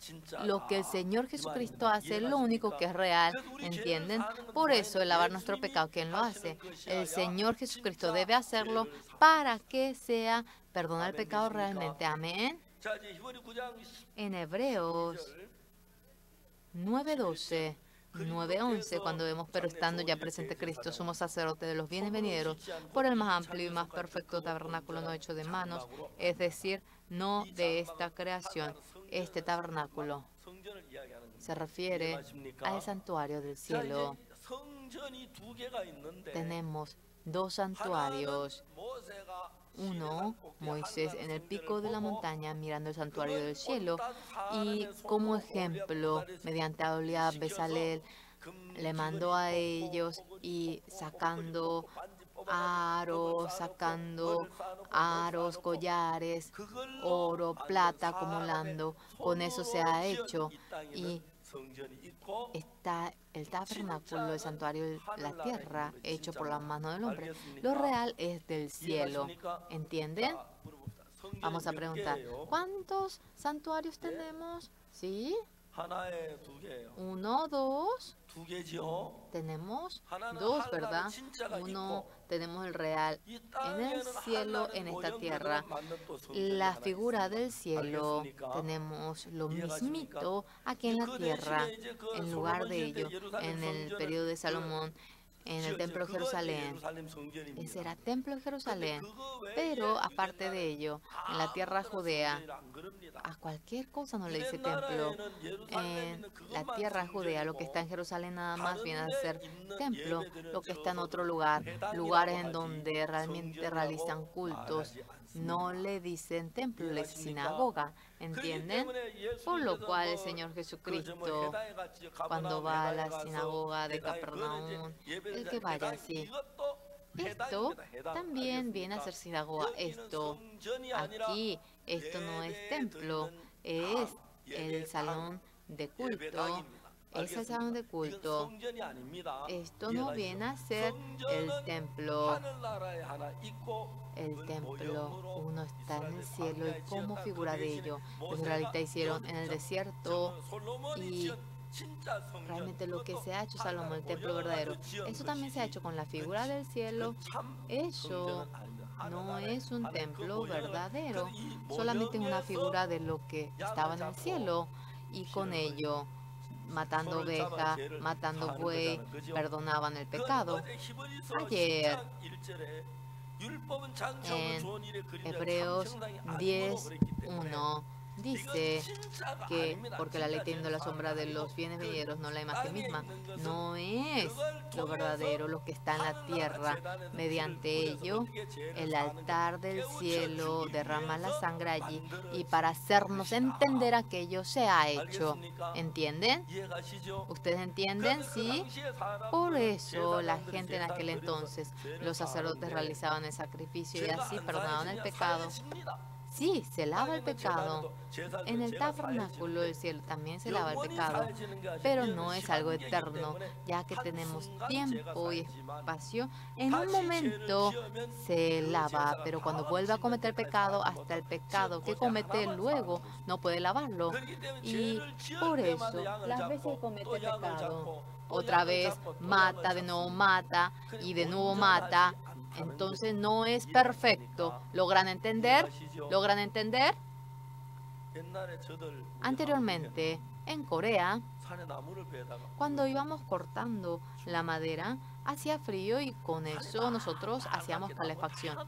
lo que el Señor Jesucristo hace, lo único que es real, ¿entienden? Por eso el lavar nuestro pecado, ¿quién lo hace? El Señor Jesucristo debe hacerlo para que sea perdonar el pecado realmente. Amén. En Hebreos 9:12. 9:11, cuando vemos, pero estando ya presente Cristo, somos sacerdotes de los bienes venideros, por el más amplio y más perfecto tabernáculo no hecho de manos, es decir, no de esta creación. Este tabernáculo se refiere al santuario del cielo. Tenemos dos santuarios. Uno, Moisés en el pico de la montaña mirando el santuario del cielo, y como ejemplo, mediante Aholiab, Bezalel, le mandó a ellos y sacando aros, collares, oro, plata, acumulando. Con eso se ha hecho. Y está el tabernáculo, el santuario de la tierra, hecho por la mano del hombre. Lo real es del cielo. ¿Entienden? Vamos a preguntar, ¿cuántos santuarios tenemos? ¿Sí? Uno, dos. Tenemos dos, ¿verdad? Uno, tenemos el real en el cielo, en esta tierra. La figura del cielo, tenemos lo mismito aquí en la tierra. En lugar de ello, en el periodo de Salomón, en el templo de Jerusalén. Ese era templo de Jerusalén. Pero aparte de ello, en la tierra judea, a cualquier cosa no le dice templo. En la tierra judea, lo que está en Jerusalén nada más viene a ser templo. Lo que está en otro lugar, lugares en donde realmente realizan cultos, no le dicen templo, le dicen sinagoga. ¿Entienden? Por lo cual el Señor Jesucristo, cuando va a la sinagoga de Capernaum, el que vaya así, esto también viene a ser sinagoga. Esto no es templo, es el salón de culto. Es el salón de culto. Esto no viene a ser el templo. El templo, uno está en el cielo, y como figura de ello, los israelitas hicieron en el desierto, y realmente lo que se ha hecho Salomón, el templo verdadero, eso también se ha hecho con la figura del cielo. Eso no es un templo verdadero, solamente es una figura de lo que estaba en el cielo, y con ello, matando oveja, matando buey, perdonaban el pecado. Ayer, en Hebreos 10:1 dice que porque la ley teniendo la sombra de los bienes venideros, no la imagen misma, no es lo verdadero lo que está en la tierra. Mediante ello, el altar del cielo derrama la sangre allí, y para hacernos entender aquello se ha hecho. ¿Entienden? ¿Ustedes entienden? ¿Sí? Por eso la gente en aquel entonces, los sacerdotes realizaban el sacrificio y así perdonaban el pecado. Sí, se lava el pecado. En el tabernáculo del cielo también se lava el pecado, pero no es algo eterno, ya que tenemos tiempo y espacio. En un momento se lava, pero cuando vuelve a cometer pecado, hasta el pecado que comete luego no puede lavarlo. Y por eso, las veces que comete pecado, otra vez mata, de nuevo mata y de nuevo mata, entonces no es perfecto. ¿Logran entender? ¿Logran entender? Anteriormente, en Corea, cuando íbamos cortando la madera, hacía frío y con eso nosotros hacíamos calefacción.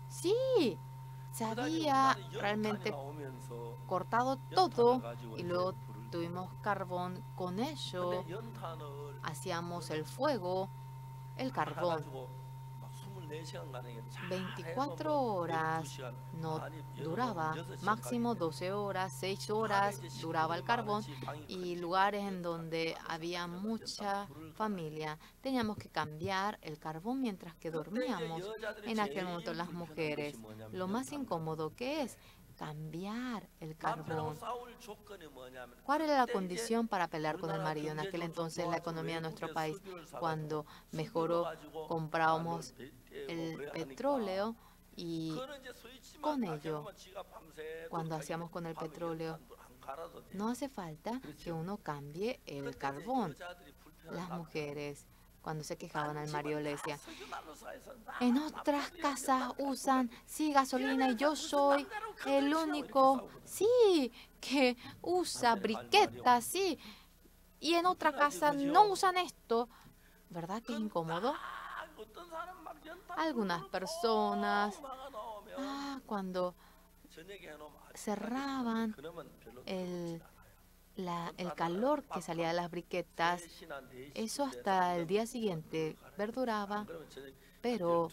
Sí, se había realmente cortado todo y luego tuvimos carbón. Con eso hacíamos el fuego, el carbón. 24 horas no duraba, máximo 12 horas, 6 horas duraba el carbón, y lugares en donde había mucha familia teníamos que cambiar el carbón mientras que dormíamos. En aquel momento las mujeres, lo más incómodo que es cambiar el carbón. ¿Cuál era la condición para pelear con el marido? En aquel entonces la economía de nuestro país, cuando mejoró, comprábamos el petróleo y con ello, cuando hacíamos con el petróleo, no hace falta que uno cambie el carbón. Las mujeres, cuando se quejaban al marido, le decían, en otras casas usan, sí, gasolina, y yo soy el único, sí, que usa briquetas, sí, y en otra casa no usan esto. ¿Verdad que es incómodo? Algunas personas, cuando cerraban el calor que salía de las briquetas, eso hasta el día siguiente perduraba, pero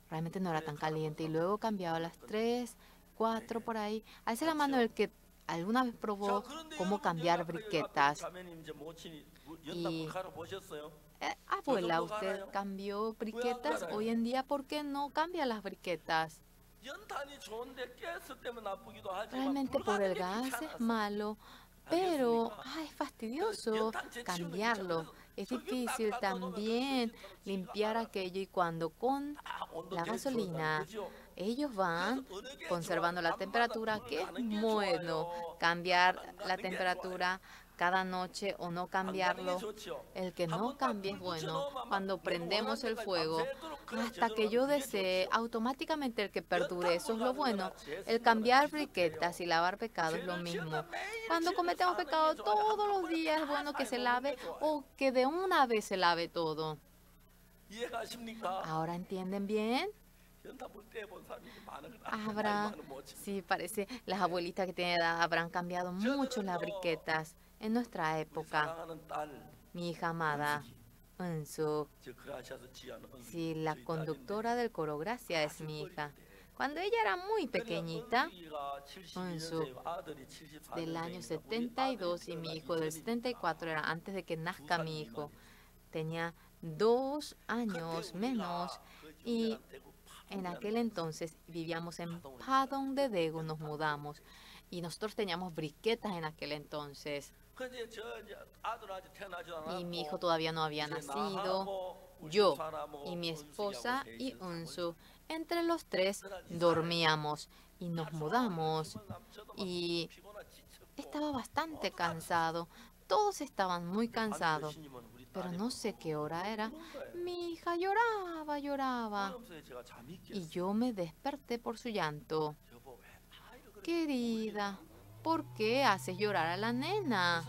realmente no era tan caliente. Y luego cambiaba a las 3, 4 por ahí. Alce la mano el que alguna vez probó cómo cambiar briquetas. Y, abuela, ¿usted cambió briquetas? Hoy en día, ¿por qué no cambia las briquetas? Realmente por el gas es malo, pero es fastidioso cambiarlo. Es difícil también limpiar aquello, y cuando con la gasolina ellos van conservando la temperatura, que es bueno cambiar la temperatura cada noche o no cambiarlo. El que no cambie es bueno. Cuando prendemos el fuego, hasta que yo desee, automáticamente el que perdure, eso es lo bueno. El cambiar briquetas y lavar pecado es lo mismo. Cuando cometemos pecado todos los días, es bueno que se lave, o que de una vez se lave todo. ¿Ahora entienden bien? Sí, parece, las abuelitas que tienen edad habrán cambiado mucho las briquetas. En nuestra época, mi hija amada, Unsu, sí, la conductora del coro Gracia es mi hija. Cuando ella era muy pequeñita, Unsu, del año 72, y mi hijo del 74, era antes de que nazca mi hijo, tenía 2 años menos, y en aquel entonces vivíamos en Padong de Daegu, nos mudamos, y nosotros teníamos briquetas en aquel entonces. Y mi hijo todavía no había nacido. Yo y mi esposa y Unsu, entre los 3 dormíamos y nos mudamos. Y estaba bastante cansado. Todos estaban muy cansados, pero no sé qué hora era. Mi hija lloraba, lloraba, y yo me desperté por su llanto. Querida, ¿por qué haces llorar a la nena?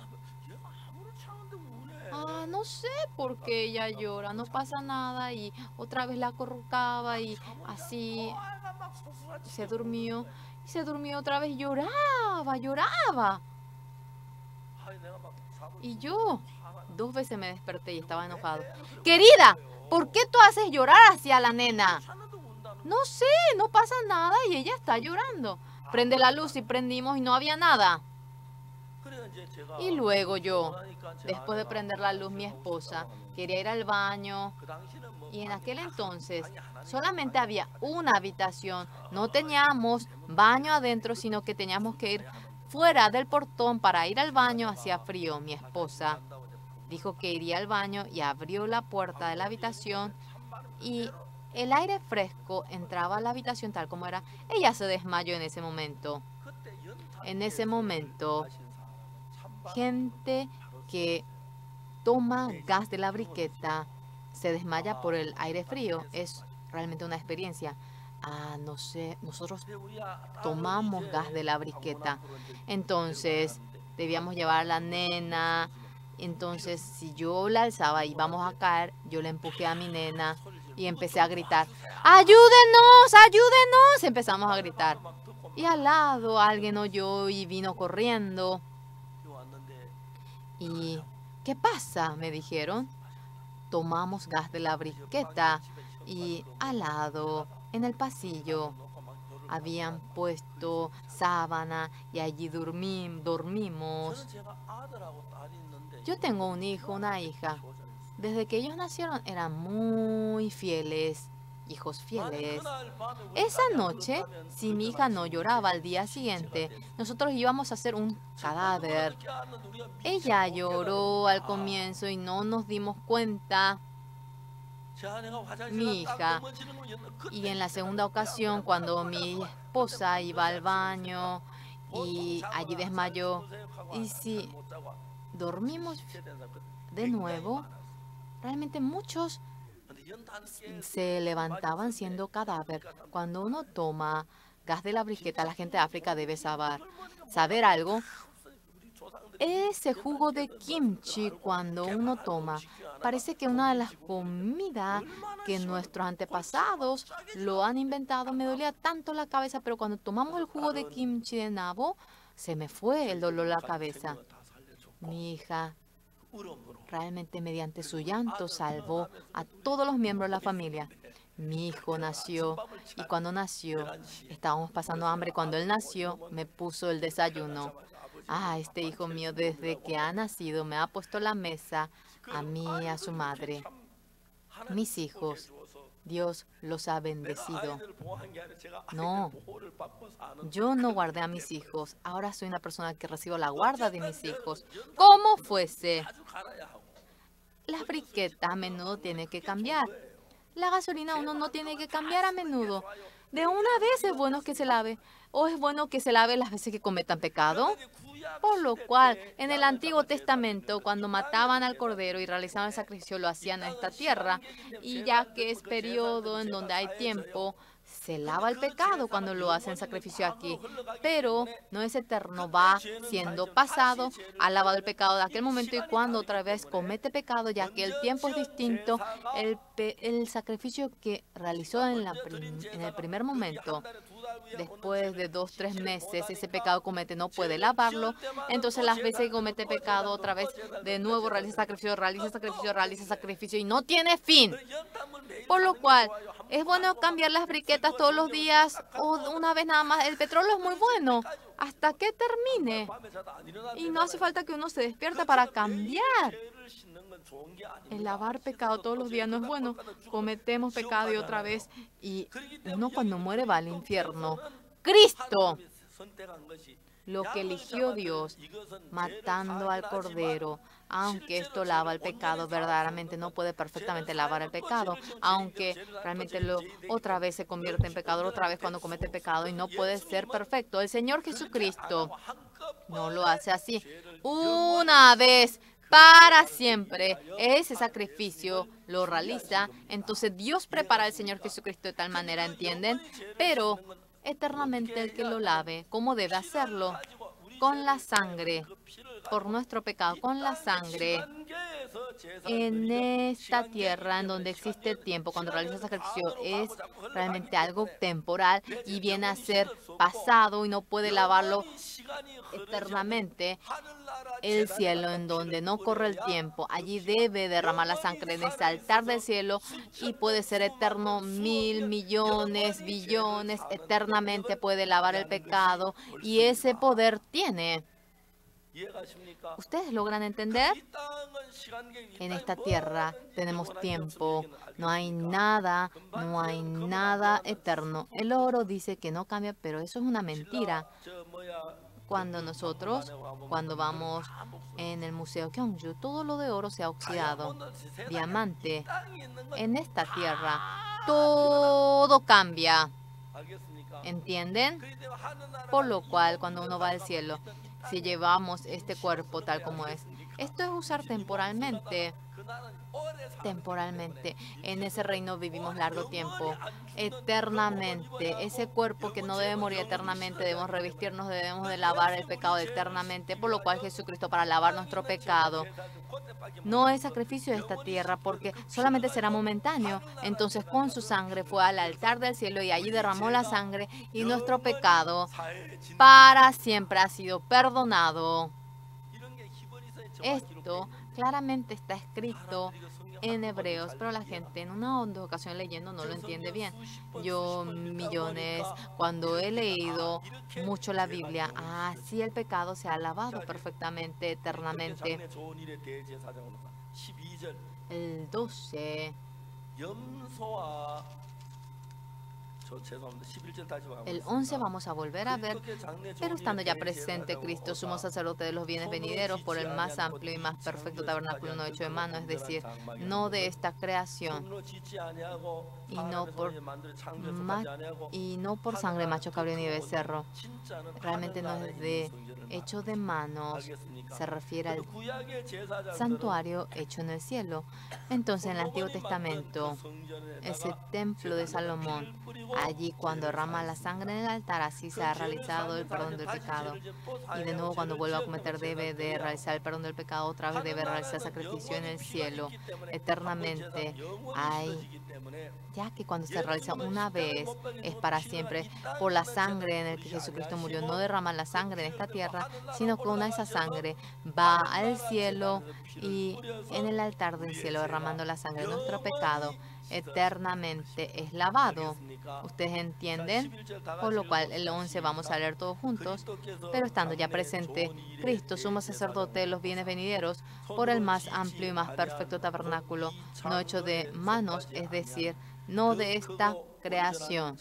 No sé por qué ella llora, no pasa nada. Y otra vez la acurrucaba y así se durmió. Y se durmió otra vez, lloraba, lloraba. Y yo 2 veces me desperté y estaba enojado. Querida, ¿por qué tú haces llorar hacia la nena? No sé, no pasa nada y ella está llorando. Prende la luz, y prendimos y no había nada. Y luego yo, después de prender la luz, mi esposa quería ir al baño. Y en aquel entonces solamente había una habitación. No teníamos baño adentro, sino que teníamos que ir fuera del portón para ir al baño. Hacía frío. Mi esposa dijo que iría al baño y abrió la puerta de la habitación, y el aire fresco entraba a la habitación tal como era. Ella se desmayó en ese momento. En ese momento, gente que toma gas de la briqueta se desmaya por el aire frío. Es realmente una experiencia. No sé, nosotros tomamos gas de la briqueta. Entonces, debíamos llevar a la nena. Entonces, si yo la alzaba y íbamos a caer, yo le empujé a mi nena y empecé a gritar, ¡ayúdenos, ayúdenos! Empezamos a gritar. Y al lado alguien oyó y vino corriendo. ¿Y qué pasa?, me dijeron. Tomamos gas de la briqueta Y al lado, en el pasillo, habían puesto sábana y allí dormimos. Yo tengo un hijo, una hija. Desde que ellos nacieron eran muy fieles, hijos fieles. Esa noche, si mi hija no lloraba al día siguiente, nosotros íbamos a hacer un cadáver. Ella lloró al comienzo y no nos dimos cuenta, mi hija. Y en la segunda ocasión, cuando mi esposa iba al baño y allí desmayó, y si dormimos de nuevo, realmente muchos se levantaban siendo cadáver. Cuando uno toma gas de la briqueta, la gente de África debe saber algo. Ese jugo de kimchi, cuando uno toma, parece que una de las comidas que nuestros antepasados lo han inventado. Me dolía tanto la cabeza, pero cuando tomamos el jugo de kimchi de nabo, se me fue el dolor de la cabeza. Mi hija realmente mediante su llanto salvó a todos los miembros de la familia. Mi hijo nació y cuando nació estábamos pasando hambre. Cuando él nació me puso el desayuno. Este hijo mío desde que ha nacido me ha puesto la mesa a mí y a su madre. Mis hijos, Dios los ha bendecido. No, yo no guardé a mis hijos. Ahora soy una persona que recibo la guarda de mis hijos. Como fuese. Las briquetas a menudo tienen que cambiar. La gasolina uno no tiene que cambiar a menudo. De una vez es bueno que se lave. O es bueno que se lave las veces que cometan pecado. Por lo cual, en el Antiguo Testamento, cuando mataban al cordero y realizaban el sacrificio, lo hacían en esta tierra. Y ya que es periodo en donde hay tiempo, se lava el pecado cuando lo hacen sacrificio aquí. Pero no es eterno, va siendo pasado, ha lavado el pecado de aquel momento y cuando otra vez comete pecado, ya que el tiempo es distinto, el sacrificio que realizó en el primer momento, después de 2, 3 meses, ese pecado comete, no puede lavarlo. Entonces las veces que comete pecado, otra vez, de nuevo realiza sacrificio, realiza sacrificio, realiza sacrificio y no tiene fin. Por lo cual, es bueno cambiar las briquetas todos los días o una vez nada más. El petróleo es muy bueno hasta que termine. Y no hace falta que uno se despierta para cambiar. El lavar pecado todos los días no es bueno. Cometemos pecado y otra vez. Y uno cuando muere va al infierno. Cristo, lo que eligió Dios, matando al cordero, aunque esto lava el pecado, verdaderamente no puede perfectamente lavar el pecado, aunque realmente otra vez se convierte en pecador, otra vez cuando comete pecado y no puede ser perfecto. El Señor Jesucristo no lo hace así. Una vez, para siempre, ese sacrificio lo realiza. Entonces Dios prepara al Señor Jesucristo de tal manera, ¿entienden? Pero eternamente el que lo lave, ¿cómo debe hacerlo? Con la sangre, por nuestro pecado, con la sangre. En esta tierra, en donde existe el tiempo, cuando realiza el sacrificio, es realmente algo temporal y viene a ser pasado y no puede lavarlo eternamente. El cielo, en donde no corre el tiempo, allí debe derramar la sangre en ese altar del cielo y puede ser eterno, 1.000, millones, billones, eternamente puede lavar el pecado y ese poder tiene. ¿Ustedes logran entender? En esta tierra tenemos tiempo, no hay nada eterno. El oro dice que no cambia, pero eso es una mentira. Cuando vamos en el Museo Gyeongju, todo lo de oro se ha oxidado. Diamante. En esta tierra, todo cambia. ¿Entienden? Por lo cual, cuando uno va al cielo, si llevamos este cuerpo tal como es, esto es usar temporalmente. En ese reino vivimos largo tiempo, eternamente. Ese cuerpo que no debe morir eternamente, debemos revestirnos, debemos de lavar el pecado eternamente, por lo cual Jesucristo para lavar nuestro pecado no es sacrificio de esta tierra, porque solamente será momentáneo. Entonces con su sangre fue al altar del cielo y allí derramó la sangre y nuestro pecado para siempre ha sido perdonado. Esto claramente está escrito en hebreos, pero la gente en una o dos ocasiones leyendo no lo entiende bien. Yo millones, cuando he leído mucho la Biblia, así el pecado se ha lavado perfectamente, eternamente. El 12. El 11 vamos a volver a ver, pero estando ya presente Cristo, sumo sacerdote de los bienes venideros, por el más amplio y más perfecto tabernáculo no hecho de mano, es decir, no de esta creación, y no por sangre macho cabrío ni becerro. Realmente no es de hecho de manos, se refiere al santuario hecho en el cielo. Entonces, en el Antiguo Testamento, ese templo de Salomón, allí cuando derrama la sangre en el altar, así se ha realizado el perdón del pecado. Y de nuevo, cuando vuelva a cometer, debe de realizar el perdón del pecado, otra vez debe realizar sacrificio en el cielo, eternamente. Ya que cuando se realiza una vez, es para siempre, por la sangre en el que Jesucristo murió. No derrama la sangre en esta tierra, sino que una de esa sangre va al cielo y en el altar del cielo derramando la sangre de nuestro pecado eternamente es lavado. ¿Ustedes entienden? Por lo cual el 11 vamos a leer todos juntos, pero estando ya presente Cristo, sumo sacerdote de los bienes venideros, por el más amplio y más perfecto tabernáculo, no hecho de manos, es decir, no de esta creación.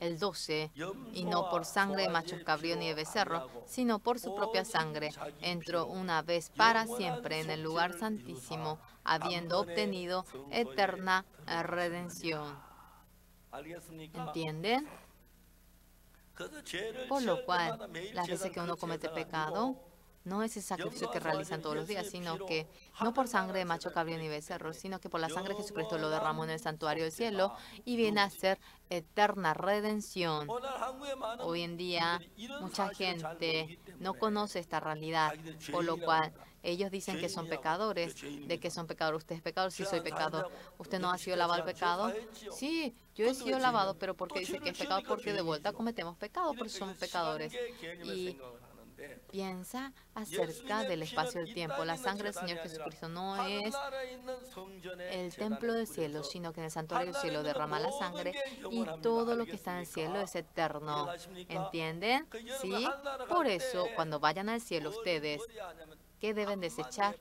El 12, y no por sangre de machos cabrío ni de becerro, sino por su propia sangre, entró una vez para siempre en el lugar santísimo, habiendo obtenido eterna redención. ¿Entienden? Por lo cual, las veces que uno comete pecado, no es el sacrificio que realizan todos los días, sino que no por sangre de macho cabrío ni becerro, sino que por la sangre de Jesucristo lo derramó en el santuario del cielo y viene a ser eterna redención. Hoy en día, mucha gente no conoce esta realidad, por lo cual ellos dicen que son pecadores. ¿De que son pecadores? ¿Usted es pecador? Sí, soy pecador. ¿Usted no ha sido lavado el pecado? Sí, yo he sido lavado, pero ¿por qué dice que es pecado? Porque de vuelta cometemos pecado, porque somos pecadores. Y piensa acerca del espacio del tiempo. La sangre del Señor Jesucristo no es el templo del cielo, sino que en el santuario del cielo derrama la sangre y todo lo que está en el cielo es eterno. ¿Entienden? Sí. Por eso, cuando vayan al cielo ustedes, ¿qué deben desechar?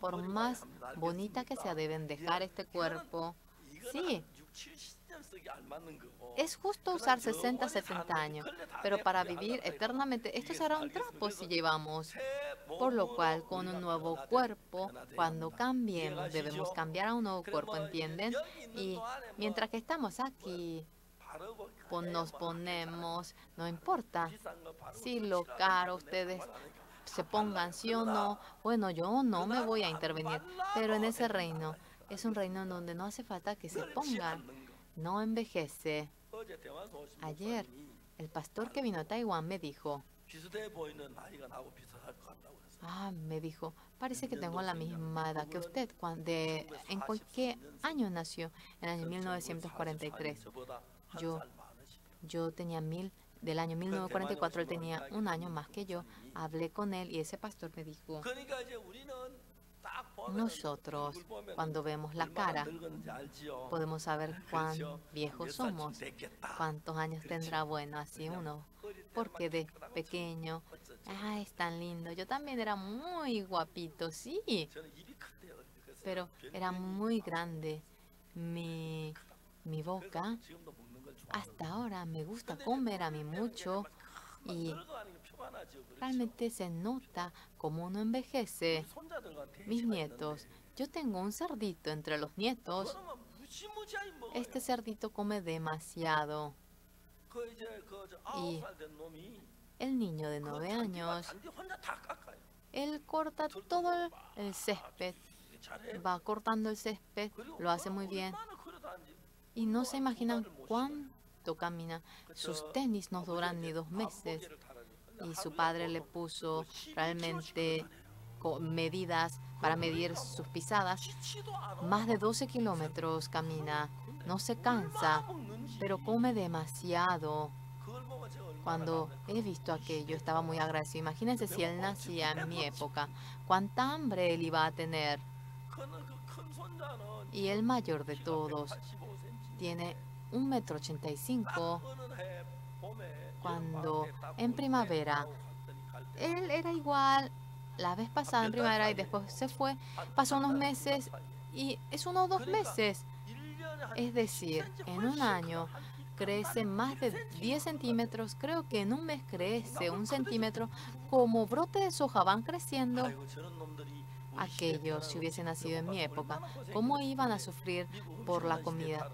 Por más bonita que sea, deben dejar este cuerpo. Sí. Es justo usar 60, 70 años, pero para vivir eternamente, esto será un trapo si llevamos. Por lo cual, con un nuevo cuerpo, cuando cambiemos, debemos cambiar a un nuevo cuerpo, ¿entienden? Y mientras que estamos aquí, nos ponemos, no importa si lo caro ustedes se pongan, sí o no. Bueno, yo no me voy a intervenir, pero en ese reino, es un reino en donde no hace falta que se pongan. No envejece. Ayer, el pastor que vino a Taiwán me dijo, parece que tengo la misma edad que usted. ¿En qué año nació? En el año 1943. Yo tenía del año 1944, él tenía un año más que yo. Hablé con él y ese pastor me dijo, nosotros, cuando vemos la cara, podemos saber cuán viejos somos, cuántos años tendrá. Bueno, así uno, porque de pequeño, es tan lindo. Yo también era muy guapito, sí, pero era muy grande mi boca. Hasta ahora me gusta comer a mí mucho y realmente se nota como uno envejece. Mis nietos, yo tengo un cerdito entre los nietos. Este cerdito come demasiado. Y el niño de 9 años, él corta todo el césped. Va cortando el césped, lo hace muy bien. Y no se imaginan cuánto camina. Sus tenis no duran ni 2 meses. Y su padre le puso realmente medidas para medir sus pisadas. Más de 12 kilómetros camina. No se cansa, pero come demasiado. Cuando he visto aquello, estaba muy agradecido. Imagínense si él nacía en mi época, cuánta hambre él iba a tener. Y el mayor de todos tiene 1,85 m. Cuando en primavera, él era igual la vez pasada en primavera y después se fue, pasó unos meses y es 1 o 2 meses. Es decir, en un año crece más de 10 centímetros, creo que en un mes crece 1 centímetro, como brote de soja van creciendo. Aquellos, si hubiesen nacido en mi época, ¿cómo iban a sufrir por la comida?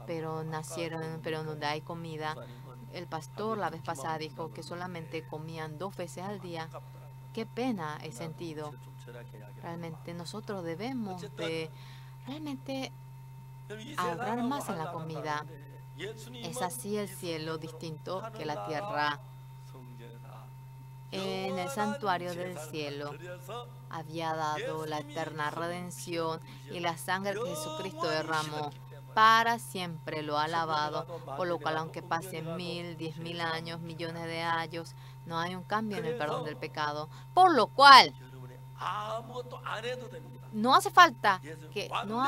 Pero nacieron, pero donde hay comida. El pastor la vez pasada dijo que solamente comían 2 veces al día. Qué pena he sentido. Realmente nosotros debemos de realmente ahorrar más en la comida. Es así el cielo, distinto que la tierra. En el santuario del cielo había dado la eterna redención y la sangre que Jesucristo derramó. Para siempre lo ha alabado, por lo cual aunque pasen 1000, 10.000 años, millones de años, no hay un cambio en el perdón del pecado. Por lo cual no hace falta no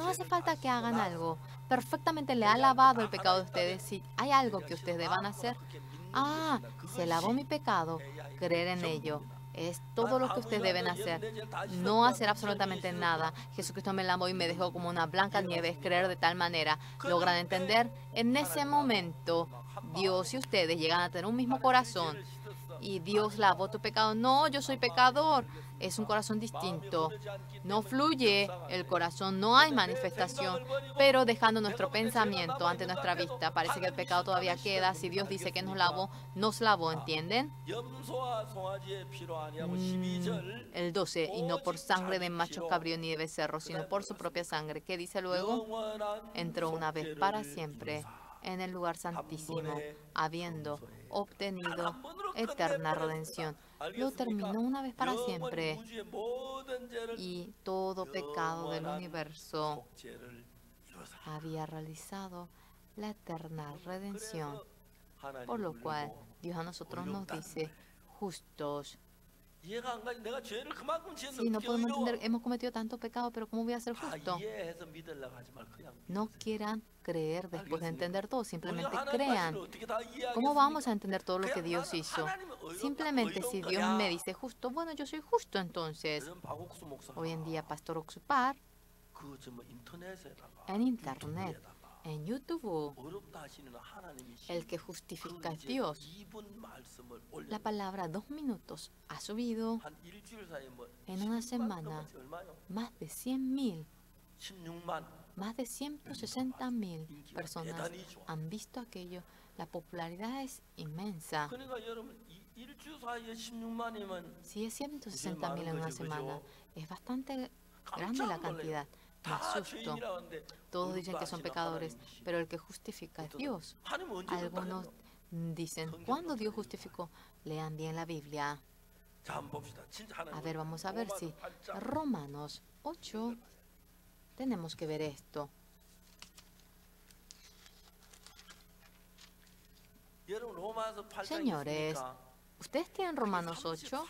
hace falta que hagan algo. Perfectamente le ha lavado el pecado de ustedes. Si hay algo que ustedes deban hacer, se lavó mi pecado, creer en ello. Es todo lo que ustedes deben hacer. No hacer absolutamente nada. Jesucristo me lavó y me dejó como una blanca nieve. Es creer de tal manera. ¿Logran entender? En ese momento, Dios y ustedes llegan a tener un mismo corazón. Y Dios lavó tu pecado. No, yo soy pecador. Es un corazón distinto. No fluye el corazón, no hay manifestación, pero dejando nuestro pensamiento ante nuestra vista, parece que el pecado todavía queda. Si Dios dice que nos lavó, ¿entienden? El 12, y no por sangre de machos cabrío ni de becerro, sino por su propia sangre. ¿Qué dice luego? Entró una vez para siempre en el lugar santísimo, habiendo obtenido eterna redención. Lo terminó una vez para siempre. Y todo pecado del universo había realizado la eterna redención. Por lo cual Dios a nosotros nos dice, justos. Sí, no podemos entender, hemos cometido tanto pecado, pero ¿cómo voy a ser justo? No quieran creer después de entender todo, simplemente crean. ¿Cómo vamos a entender todo lo que Dios hizo? Simplemente si Dios me dice justo, bueno, yo soy justo entonces. Hoy en día, Pastor Oxupar, en Internet, en YouTube, el que justifica es Dios. La palabra 2 minutos ha subido en una semana más de 100.000. Más de 160.000 personas han visto aquello. La popularidad es inmensa. Si es 160.000 en una semana, es bastante grande la cantidad. Me asusto. Todos dicen que son pecadores, pero el que justifica es Dios. Algunos dicen, ¿cuándo Dios justificó? Lean bien la Biblia. A ver, vamos a ver si Romanos 8, tenemos que ver esto. Señores, ¿ustedes tienen Romanos 8?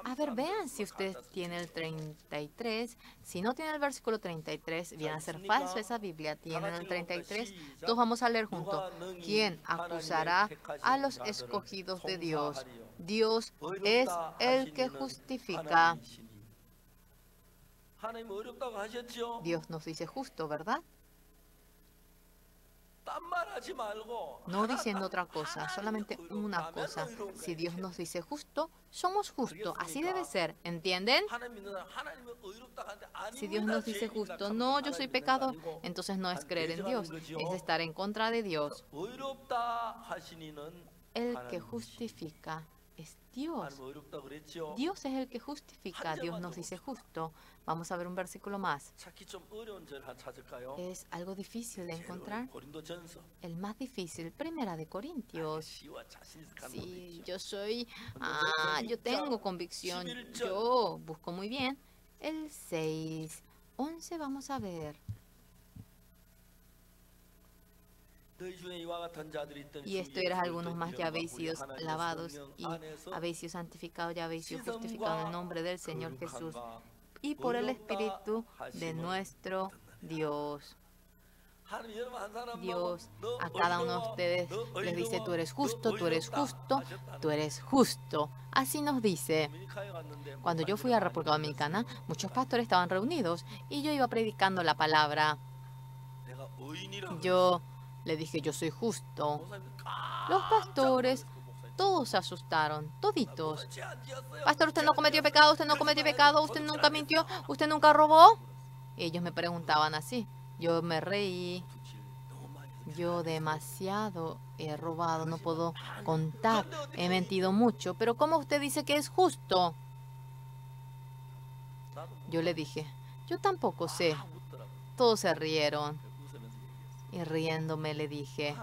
A ver, vean si ustedes tienen el 33. Si no tienen el versículo 33, viene a ser falso esa Biblia. Tienen el 33. Todos vamos a leer juntos. ¿Quién acusará a los escogidos de Dios? Dios es el que justifica. Dios nos dice justo, ¿verdad? No diciendo otra cosa, solamente una cosa. Si Dios nos dice justo, somos justos. Así debe ser, ¿entienden? Si Dios nos dice justo, no, yo soy pecador, entonces no es creer en Dios, es estar en contra de Dios. El que justifica es Dios. Dios es el que justifica. Dios nos dice justo. Vamos a ver un versículo más. Es algo difícil de encontrar. El más difícil, Primera de Corintios. Sí, yo tengo convicción. Yo busco muy bien. El 6, 11, vamos a ver. Y esto eras algunos más, ya habéis sido lavados y habéis sido santificados, ya habéis sido justificados en el nombre del Señor Jesús y por el Espíritu de nuestro Dios. Dios a cada uno de ustedes les dice, tú eres justo, tú eres justo, tú eres justo. Así nos dice. Cuando yo fui a República Dominicana, muchos pastores estaban reunidos y yo iba predicando la palabra. Yo le dije, yo soy justo. Los pastores, todos se asustaron, toditos. Pastor, usted no cometió pecado, usted no cometió pecado, usted nunca mintió, usted nunca robó. Ellos me preguntaban así. Yo me reí. Yo demasiado he robado, no puedo contar. He mentido mucho, pero ¿cómo usted dice que es justo? Yo le dije, yo tampoco sé. Todos se rieron. Y riéndome le dije,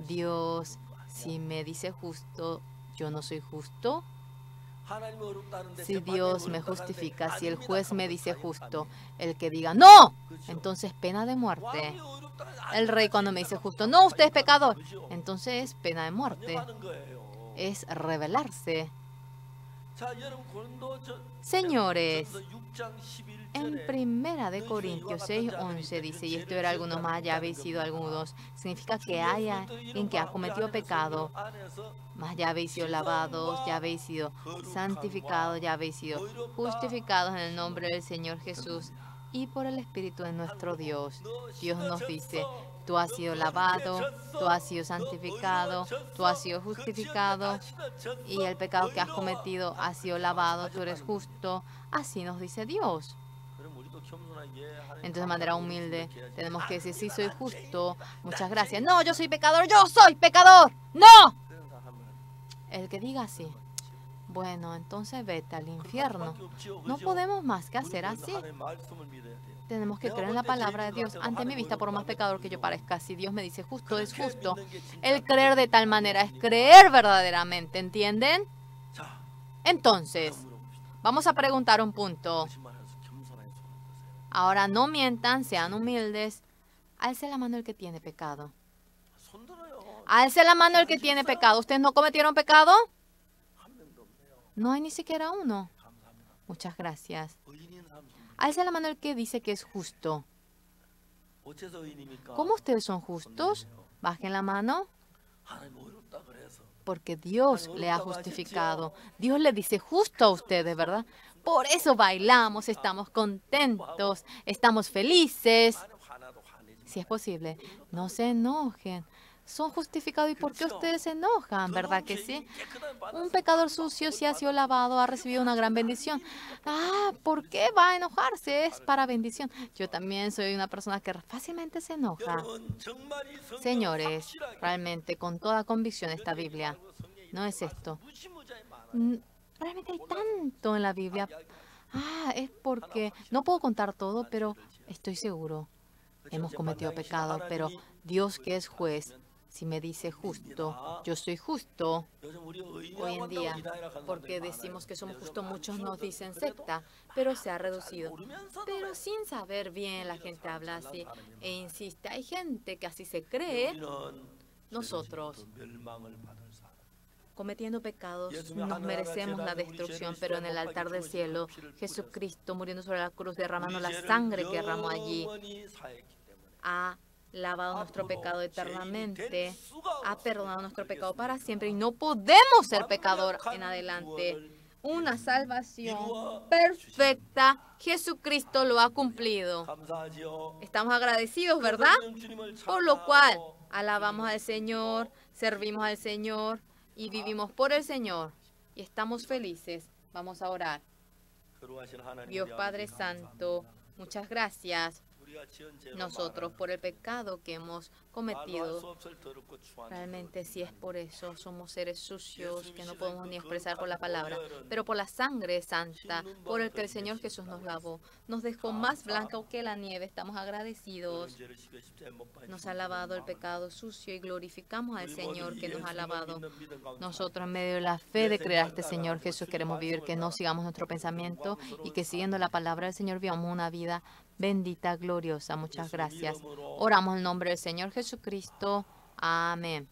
Dios, si me dice justo, ¿yo no soy justo? Si Dios me justifica, si el juez me dice justo, el que diga ¡no!, entonces pena de muerte. El rey cuando me dice justo, no, usted es pecador, entonces es pena de muerte. Es rebelarse. Señores, en Primera de Corintios 6:11 dice, y esto era algunos más, ya habéis sido algunos, significa que haya en que ha cometido pecado, mas ya habéis sido lavados, ya habéis sido santificados, ya habéis sido justificados en el nombre del Señor Jesús y por el Espíritu de nuestro Dios. Dios nos dice, tú has sido lavado, tú has sido santificado, tú has sido justificado y el pecado que has cometido ha sido lavado, tú eres justo. Así nos dice Dios. Entonces, de manera humilde, tenemos que decir, sí, soy justo, muchas gracias. No, yo soy pecador, yo soy pecador. ¡No! El que diga así, bueno, entonces vete al infierno. No podemos más que hacer así. Tenemos que creer en la palabra de Dios. Ante mi vista, por más pecador que yo parezca, si Dios me dice justo, es justo. El creer de tal manera es creer verdaderamente, ¿entienden? Entonces, vamos a preguntar un punto. Ahora no mientan, sean humildes. Alce la mano el que tiene pecado. Alce la mano el que tiene pecado. ¿Ustedes no cometieron pecado? No hay ni siquiera uno. Muchas gracias. Alce la mano el que dice que es justo. ¿Cómo ustedes son justos? Bajen la mano. Porque Dios le ha justificado. Dios le dice justo a ustedes, ¿verdad? Por eso bailamos, estamos contentos, estamos felices. Si es posible, no se enojen. Son justificados. ¿Y por qué ustedes se enojan? ¿Verdad que sí? Un pecador sucio, si ha sido lavado, ha recibido una gran bendición. ¿Por qué va a enojarse? Es para bendición. Yo también soy una persona que fácilmente se enoja. Señores, realmente con toda convicción esta Biblia no es esto. Realmente hay tanto en la Biblia. Es porque no puedo contar todo, pero estoy seguro. Hemos cometido pecado, pero Dios, que es juez, si me dice justo, yo soy justo. Hoy en día, porque decimos que somos justos, muchos nos dicen secta, pero se ha reducido. Pero sin saber bien, la gente habla así e insiste. Hay gente que así se cree. Nosotros, cometiendo pecados, nos merecemos la destrucción, pero en el altar del cielo, Jesucristo muriendo sobre la cruz, derramando la sangre que derramó allí, ha lavado nuestro pecado eternamente, ha perdonado nuestro pecado para siempre y no podemos ser pecador en adelante. Una salvación perfecta, Jesucristo lo ha cumplido. Estamos agradecidos, ¿verdad? Por lo cual, alabamos al Señor, servimos al Señor y vivimos por el Señor y estamos felices. Vamos a orar. Dios Padre Santo, muchas gracias. Nosotros por el pecado que hemos cometido. Realmente si es por eso, somos seres sucios que no podemos ni expresar por la palabra, pero por la sangre santa, por el que el Señor Jesús nos lavó, nos dejó más blanca que la nieve. Estamos agradecidos. Nos ha lavado el pecado sucio y glorificamos al Señor que nos ha lavado. Nosotros en medio de la fe de creer a este Señor Jesús queremos vivir, que no sigamos nuestro pensamiento y que siguiendo la palabra del Señor vivamos una vida bendita, gloriosa. Muchas gracias. Oramos en nombre del Señor Jesucristo. Amén.